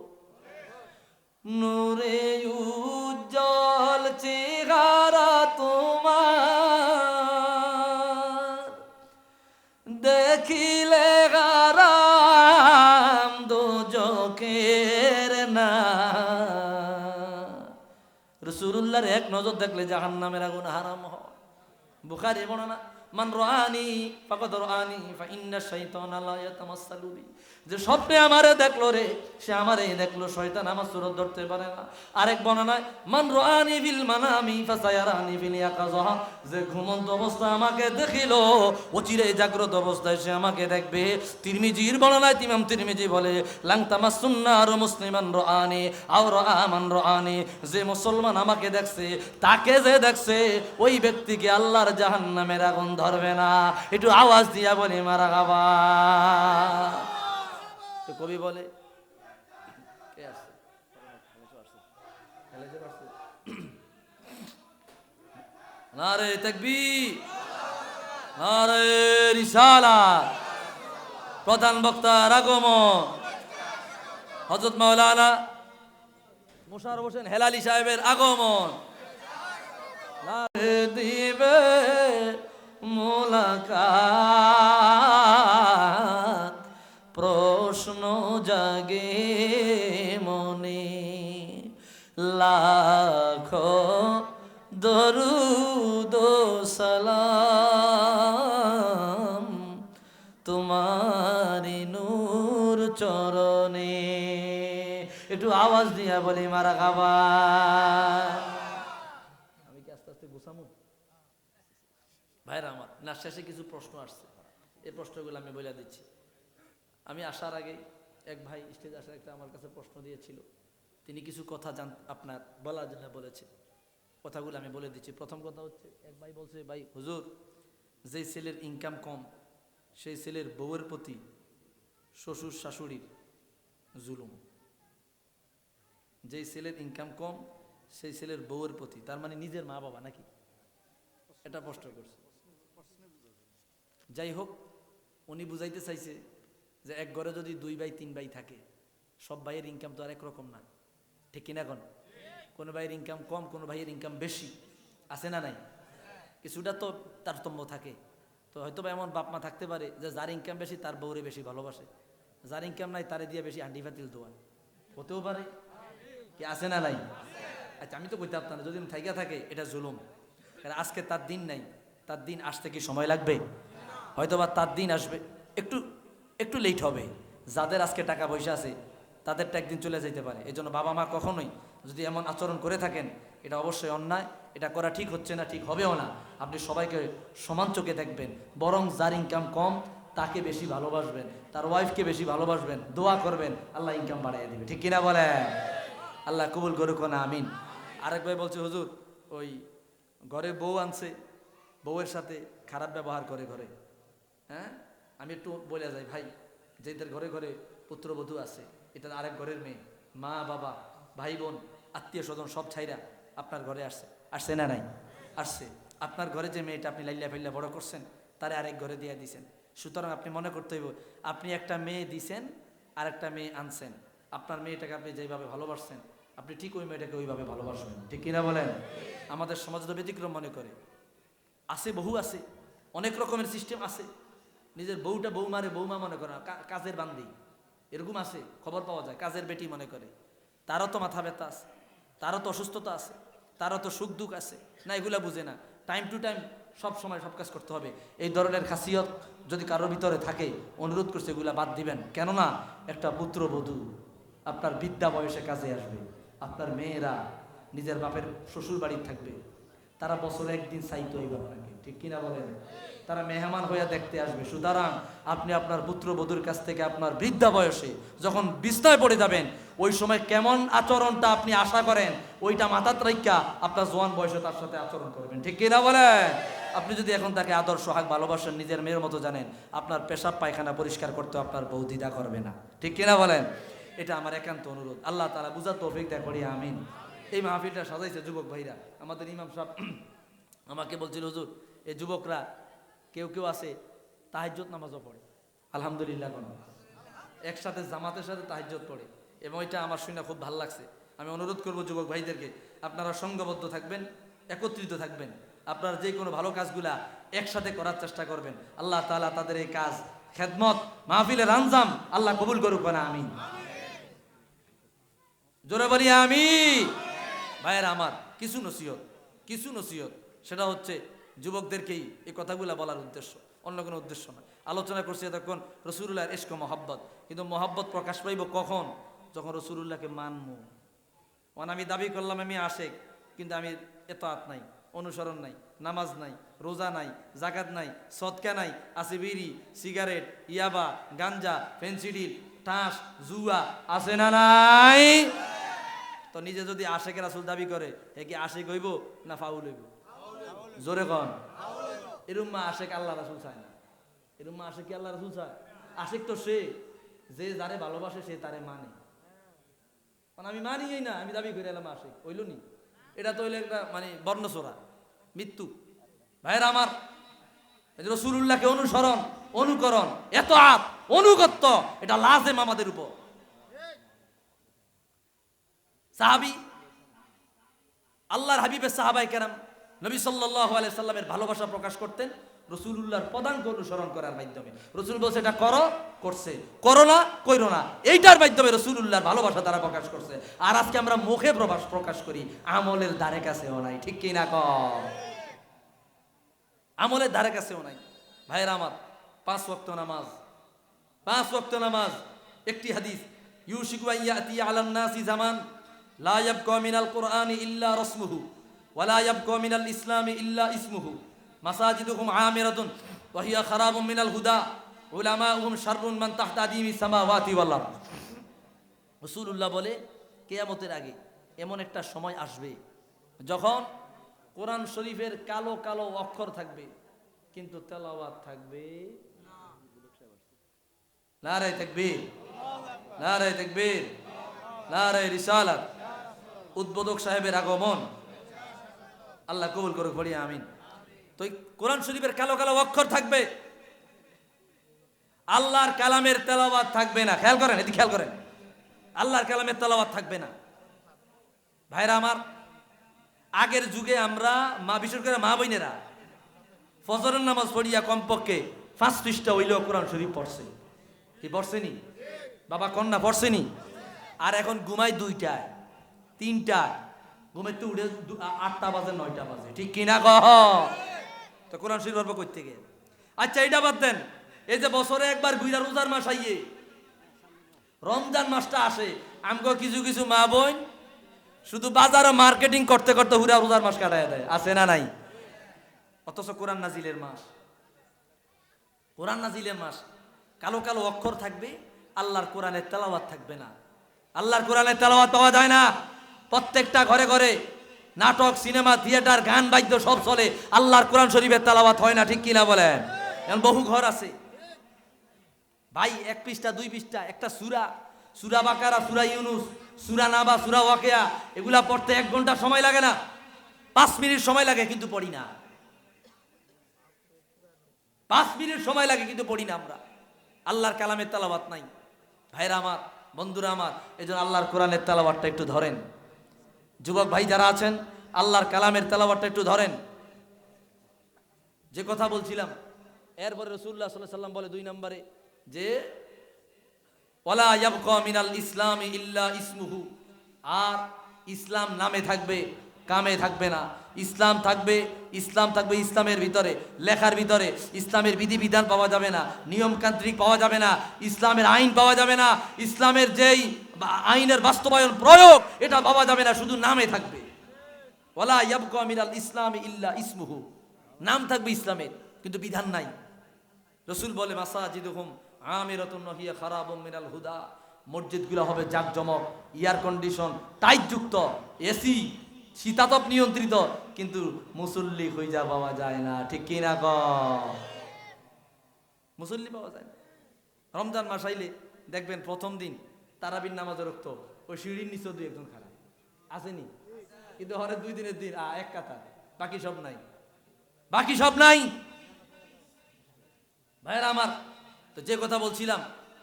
নূরে উজ্জ্বল চেহারা তোমার, দেখিলে হারাম দোজখের না। রাসূলুল্লাহর এক নজর দেখলে জাহান্নামের আগুন হারাম হয়। বুখারী বর্ণনা, মান রাআনি ফাকাদ রাআনি ফা ইন্না শাইতানা লা ইয়াতামাসসালু বি। যে স্বপ্নে আমারে দেখলো রে, সে আমারেই দেখলো, শয়তান আমার সুরত ধরতে পারে না। আরেক বর্ণনায়, মান রাআনি বিল মানামি ফাসায়ারানি ফিল ইয়াকাযা। যে ঘুমন্ত অবস্থায় আমাকে দেখিলো, অচিরেই জাগ্রত অবস্থায় সে আমাকে দেখবে। তিরমিজির বর্ণনায় ইমাম তিরমিজি বলে, লাং তামাসসুন নারু মুসলিমান রাআনি আও রাআ মান রাআনি। যে মুসলমান আমাকে দেখছে, তাকে যে দেখছে, ওই ব্যক্তিকে আল্লাহর জাহান্নামের আগুন ধরবে না। একটু আওয়াজ দিয়া বলি মারহাবা। তো কবি বলে, কে আসছে? নারে তাকবীর, নারে রিসালাত। প্রধান বক্তার আগমন, হযরত মাওলানা মোশাররফ হোসেন হেলালি সাহেবের আগমন। নারে দিবে মোলাকাত, প্রশ্ন জাগে মনে। লাখো দরুদ ও সালাম তোমারি নূর চরণে। একটু আওয়াজ দিয়া বলি মারহাবা। আমি কি আস্তে আস্তে গোছামু? ভাইরা আমার, না শেষে কিছু প্রশ্ন আসছে, এই প্রশ্নগুলো আমি বলে দিচ্ছি। আমি আসার আগে এক ভাই স্টেজ আসার একটা আমার কাছে প্রশ্ন দিয়েছিল। তিনি কিছু কথা আপনার বলার জন্য বলেছে, কথাগুলো আমি বলে দিচ্ছি। প্রথম কথা হচ্ছে, এক ভাই বলছে, ভাই হুজুর, যেই ছেলের ইনকাম কম, সেই ছেলের বউয়ের প্রতি শ্বশুর শাশুড়ির জুলুম। যেই ছেলের ইনকাম কম, সেই ছেলের বউয়ের প্রতি, তার মানে নিজের মা বাবা নাকি? এটা প্রশ্ন করছে। যাই হোক, উনি বুঝাইতে চাইছে যে এক ঘরে যদি 2 ভাই 3 ভাই থাকে, সব ভাইয়ের ইনকাম তো আর একরকম না, ঠিক কিনা? কোনো ভাইয়ের ইনকাম কম, কোনো ভাইয়ের ইনকাম বেশি, আছে না নাই? কিছুটা তো তারতম্য থাকে। তো হয়তো বা এমন বাপ মা থাকতে পারে যে যার ইনকাম বেশি তার বউরে বেশি ভালোবাসে, যার ইনকাম নাই তারে দিয়ে বেশি হান্ডি ফাতিল দোয়া, হতেও পারে কি, আছে না নাই? আচ্ছা, আমি তো কইতে পারতাম না, যদি থাইকা থাকে এটা জুলুম। কারণ আজকে তার দিন নাই, তার দিন আসতে কি সময় লাগবে? হয়তো বা তার দিন আসবে, একটু একটু লেট হবে। যাদের আজকে টাকা পয়সা আছে তাদেরটা একদিন চলে যেতে পারে। এই জন্য বাবা মা কখনোই যদি এমন আচরণ করে থাকেন, এটা অবশ্যই অন্যায়, এটা করা ঠিক হচ্ছে না, ঠিক হবেও না। আপনি সবাইকে সমান চোখে দেখবেন, বরং যার ইনকাম কম তাকে বেশি ভালোবাসবেন, তার ওয়াইফকে বেশি ভালোবাসবেন, দোয়া করবেন, আল্লাহ ইনকাম বাড়াইয়া দিবে, ঠিক কিনা বলে? আল্লাহ কবুল করুক না, আমিন। আরেক ভাই বলছে, হুজুর, ওই ঘরে বউ আনছে, বউয়ের সাথে খারাপ ব্যবহার করে ঘরে। হ্যাঁ, আমি একটু বলে যাই, ভাই, যেদের ঘরে ঘরে পুত্রবধূ আছে, এটা আরেক ঘরের মেয়ে, মা বাবা ভাই বোন আত্মীয় স্বজন সব ছাইরা আপনার ঘরে আসছে, আসছে না নাই? আসছে। আপনার ঘরে যে মেয়েটা আপনি লাইল্লা ফাইল্লা বড় করছেন, তারে আরেক ঘরে দিয়ে দিছেন। সুতরাং আপনি মনে করতে হইব, আপনি একটা মেয়ে দিছেন আর একটা মেয়ে আনছেন, আপনার মেয়েটাকে আপনি যেইভাবে ভালোবাসছেন, আপনি ঠিক ওই মেয়েটাকে ওইভাবে ভালোবাসবেন, ঠিক কিনা বলেন? আমাদের সমাজ তো ব্যতিক্রম মনে করে, আছে, বহু আছে, অনেক রকমের সিস্টেম আছে। নিজের বউটা বৌমারে বৌমা মনে করে না, কাজের বান্দি, এরকম আছে, খবর পাওয়া যায়, কাজের বেটি মনে করে। তারও তো মাথা ব্যথা আছে, তারও তো অসুস্থতা আছে, তারও তো সুখ দুঃখ আছে, না এগুলা বুঝে না। টাইম টু টাইম সব সময় সব কাজ করতে হবে। এই ধরনের খাসিয়ত যদি কারোর ভিতরে থাকে, অনুরোধ করছে এগুলা বাদ দিবেন। কেননা একটা পুত্রবধূ আপনার বৃদ্ধা বয়সে কাজে আসবে, আপনার মেয়েরা নিজের বাপের শ্বশুর বাড়ি থাকবে, তারা বছরে একদিন চাইতো এই আপনাকে, ঠিক কিনা বলেন? তারা মেহমান হইয়া দেখতে আসবে। সুতরাং আপনি আপনার পুত্রবধূর কাছ থেকে আপনার বৃদ্ধা বয়সে যখন বিছনায় পড়ে যাবেন, ওই সময় কেমন আচরণটা আপনি আশা করেন, ওইটা মাথাত রাইখা আপনার জোয়ান বয়সে তার সাথে আচরণ করবেন, ঠিক কিনা বলেন? আপনি যদি এখন তাকে আদর সোহাগ ভালোবাসেন, নিজের মেয়ের মতো জানেন, আপনার পেশাব পায়খানা পরিষ্কার করতে আপনার বউ দ্বিধা করবে না, ঠিক কিনা বলেন? এটা আমার একান্ত অনুরোধ। আল্লাহ তাআলা বুঝার তৌফিক দেয় করি আমিন। এই মাহফিলটা সাজাইছে যুবক ভাইরা। আমাদের ইমাম সাহেব আমাকে বলছিল, হুজুর এই যুবকরা কেউ কেউ আছে তাহাজ্জুদ নামাজও পড়ে, আলহামদুলিল্লাহ, কোন একসাথে জামাতের সাথে তাহাজ্জুদ পড়ে, এবং এটা আমার শুনে খুব ভালো লাগছে। আমি অনুরোধ করব যুবক ভাইদেরকে, আপনারা সংঘবদ্ধ থাকবেন, একত্রিত থাকবেন, আপনারা যে কোনো ভালো কাজগুলা একসাথে করার চেষ্টা করবেন। আল্লাহ তাআলা তাদের এই কাজ, খেদমত, মাহফিলের আঞ্জাম আল্লাহ কবুল করুক না, আমিন। জোরে বলি আমিন। ভাইয়েরা আমার, কিছু নসিহত, সেটা হচ্ছে যুবকদেরকেই এই কথাগুলা বলার উদ্দেশ্য, অন্য কোনো উদ্দেশ্য না। আলোচনা করছি এতক্ষণ রাসূলুল্লাহর ইশক ও মহব্বত, কিন্তু মহব্বত প্রকাশ পাইব কখন? যখন রাসূলুল্লাহকে মানবো। আমি দাবি করলাম আমি আশেক, কিন্তু আমি এতাআত নাই, অনুসরণ নাই, নামাজ নাই, রোজা নাই, যাকাত নাই, সদকা নাই, আছে বিড়ি, সিগারেট, ইয়াবা, গাঞ্জা, ফেন্সিডিল, টাস, জুয়া, আছে না নাই? তো নিজে যদি আশেকের রাসূল দাবি করে, এ কি আশেক হইব না ফাউল হইব? জোরে কন। এরুম্মা আশেক আল্লাহ রাসূল চায় না। এরুম্মা আশেক কি আল্লাহ রাসূল চায়? আশেক তো সে যে যারে ভালোবাসে সে তারে মানে। আমি মানিই না, আমি দাবি করে এলাম আশেক, হইল নি? এটা তো হইলে একটা মানে বর্ণচোরা, মৃত্যু। ভাইয়েরা আমার, রাসূলুল্লাহকে অনুসরণ, অনুকরণ, এতাআত, অনুগত্য, এটা লাজেম আমাদের উপর। সাহাবী, আল্লাহর হাবিবের সাহাবায়ে কেরাম নবী সাল্লাল্লাহু আলাইহি সাল্লামের ভালোবাসা প্রকাশ করতেন রাসূলুল্লাহর পদাঙ্ক অনুসরণ করার মাধ্যমে। রাসূল বলছে এটা করো, করছে, করো না, কইরো না, এইটার মাধ্যমে রাসূলুল্লাহর ভালোবাসা তারা প্রকাশ করছে। আর আজকে আমরা মুখে প্রকাশ করি, আমলের ধারে কাছেও নাই, ঠিক কি না কম? আমলের ধারে কাছেও নাই। ভাইয়েরা আমার, 5 ওয়াক্ত নামাজ, একটি হাদিস, ইউশিকু আন ইয়াতি আলান নাসি জামান লা ইয়াবকা মিনাল কুরআনি ইল্লা রাসমুহু ওয়া লা ইয়াবকা মিনাল ইসলামি ইল্লা ইসমুহু মাসাজিদুহুম আমিরাতুন ওয়া হিয়া খারাবুম মিনাল হুদা উলামাউহুম শাররুন মান তাহতা আদিমি সামাওয়াতি ওয়াল আরদ। রাসূলুল্লাহ বলে, কিয়ামতের আগে এমন একটা সময় আসবে যখন কোরআন শরীফের কালো কালো অক্ষর থাকবে, কিন্তু তেলাওয়াত থাকবে না। নারে তাকবীর, নারে তাকবীর, নারে রিসালাত। উদ্বোধক সাহেবের আগমন, আল্লাহ কবুল করুক, পড়ি আমিন। তো কোরআন শরীফের কালো কালো অক্ষর থাকবে, আল্লাহর কালামের তেলাওয়াত থাকবে না। খেয়াল করেন, এটি খেয়াল করেন, আল্লাহর কালামের তেলাওয়াত থাকবে না। ভাইরা আমার, আগের যুগে আমরা বিশেষ করে মা বোনেরা ফজরের নামাজ পড়িয়া কমপক্ষে 5 পৃষ্ঠা হইলেও কোরআন শরীফ পড়ছে। কি পড়ছেনি বাবা? কন্যা পড়ছেনি? আর এখন ঘুমাই 2টায় 3টায়, ঘুমাইতে উঠে 8টা বাজে 9টা বাজে, ঠিক কিনা কহ? তো কোরআন শরীফ পড়বো কই থেকে? আচ্ছা এটা বাদ দেন, এই যে বছরে একবার গুইরা রোজার মাস আইয়ে রমজান মাসটা আসে, আমগো কিছু কিছু মা বোন শুধু বাজারে মার্কেটিং করতে করতে হুরা রোজার মাস কাটায় দেয়, আছে না নাই? অথচ কোরআন নাজিলের মাস, কালো কালো অক্ষর থাকবে, আল্লাহর কোরআনের তেলাওয়াত থাকবে না। আল্লাহর কোরআনের তেলাওয়াত পাওয়া যায় না। প্রত্যেকটা ঘরে ঘরে নাটক, সিনেমা, থিয়েটার, গান বাদ্য সব চলে, আল্লাহর কোরআন শরীফের তেলাওয়াত হয় না, ঠিক কিনা বলেন? এখন বহু ঘর আছে ভাই 1 পৃষ্ঠা 2 পৃষ্ঠা একটা সূরা বাকারা, সূরা ইউনূস, সূরা নাবা, সূরা ওয়াকিয়া, এগুলা পড়তে 1 ঘন্টা সময় লাগে না, 5 মিনিট সময় লাগে, কিন্তু পড়ি না। 5 মিনিট সময় লাগে, কিন্তু পড়ি না আমরা। আল্লাহর কালামের তেলাওয়াত নাই। ভাইরা আমার, বন্ধুরা আমার, এজন্য আল্লাহর কোরআনের তেলাওয়াতটা একটু ধরেন। যুবক ভাই যারা আছেন, আল্লাহর কালামের তেলাওয়াতটা একটু ধরেন। যে কথা বলছিলাম, এরপরে রাসূলুল্লাহ সাল্লাল্লাহু আলাইহি ওয়াসাল্লাম বলে 2 নম্বরে যে ওয়ালা ইয়াবকা মিনাল ইসলামি ইল্লা ইসমুহু, আর ইসলাম নামে থাকবে, কামে থাকবে না। ইসলাম থাকবে ইসলামের ভিতরে, লেখার ভিতরে। ইসলামের বিধিবিধান পাওয়া যাবে না, নিয়মতান্ত্রিক পাওয়া যাবে না, ইসলামের আইন পাওয়া যাবে না, ইসলামের যেই আইনের বাস্তবায়ন প্রয়োগ এটা পাওয়া যাবে না, শুধু নামে থাকবে। ওয়ালা ইয়াবকা মিনাল ইসলামি ইল্লা ইসমুহু, নাম থাকবে ইসলামের, কিন্তু বিধান নাই। রাসূল বলে মাসাজিদুহুম আমিরাতুন ওয়া হিয়া খারাবুম মিনাল হুদা, মসজিদগুলো হবে জাকজমক, এয়ার কন্ডিশন, টাইট যুক্ত, এসি, শীতাতপ নিয়ন্ত্রিত, কিন্তু মুসল্লি খুঁজা পাওয়া যায় না, ঠিক কি না? মুসল্লি পাওয়া যায় না। রমজান মাস আইলে দেখবেন প্রথম দিন তারাবির নামাজে রক্ত, ওই সিঁড়ির নিচেও দুই একজন খারাপ আসেনি, কিন্তু হরে 2 দিনের দিন এক কাতার, বাকি সব নাই, বাকি সব নাই। ভাইরা আমার, তো যে কথা বলছিলাম,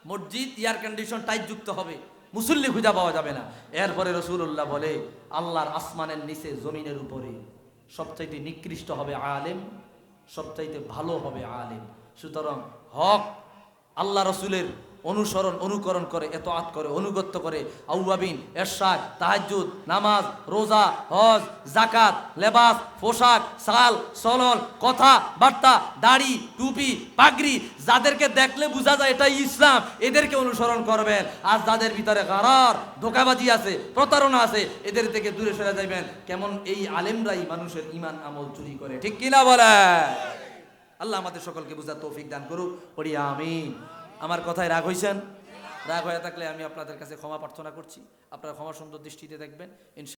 মসজিদ এয়ার কন্ডিশন টাইট যুক্ত হবে, মুসল্লি খুঁজা পাওয়া যাবে না। এরপরে রাসূলুল্লাহ বলে, আল্লাহর আসমানের নিচে জমিনের উপরে সবচাইতে নিকৃষ্ট হবে আলেম, সবচাইতে ভালো হবে আলেম। সুতরাং হক আল্লাহ রসুলের অনুসরণ অনুকরণ করে, এতআত করে, অনুগত্য করে, আউয়াবিন, এরশাদ, তাহাজ্জুদ, নামাজ, রোজা, হজ, যাকাত, লেবাস, পোশাক, সাল, সলল, কথা বার্তা, দাড়ি, টুপি, পাগড়ি, যাদেরকে দেখলে বোঝা যায় এটাই ইসলাম, এদেরকে অনুসরণ করবেন। আর যাদের ভিতরে গারার, ধোঁকাবাজি আছে, প্রতারণা আছে, এদের থেকে দূরে সরে যাবেন। কেমন এই আলেমরাই মানুষের ঈমান আমল চুরি করে, ঠিক কিনা বলে? আল্লাহ আমাদের সকলকে বুঝার তৌফিক দান করুক, পড়ি আমিন। আমার কথায় রাগ হইছেন? রাগ হয়ে থাকলে আমি আপনাদের কাছে ক্ষমা প্রার্থনা করছি, আপনারা ক্ষমা সুন্দর দৃষ্টিতে দেখবেন ইনশাআল্লাহ।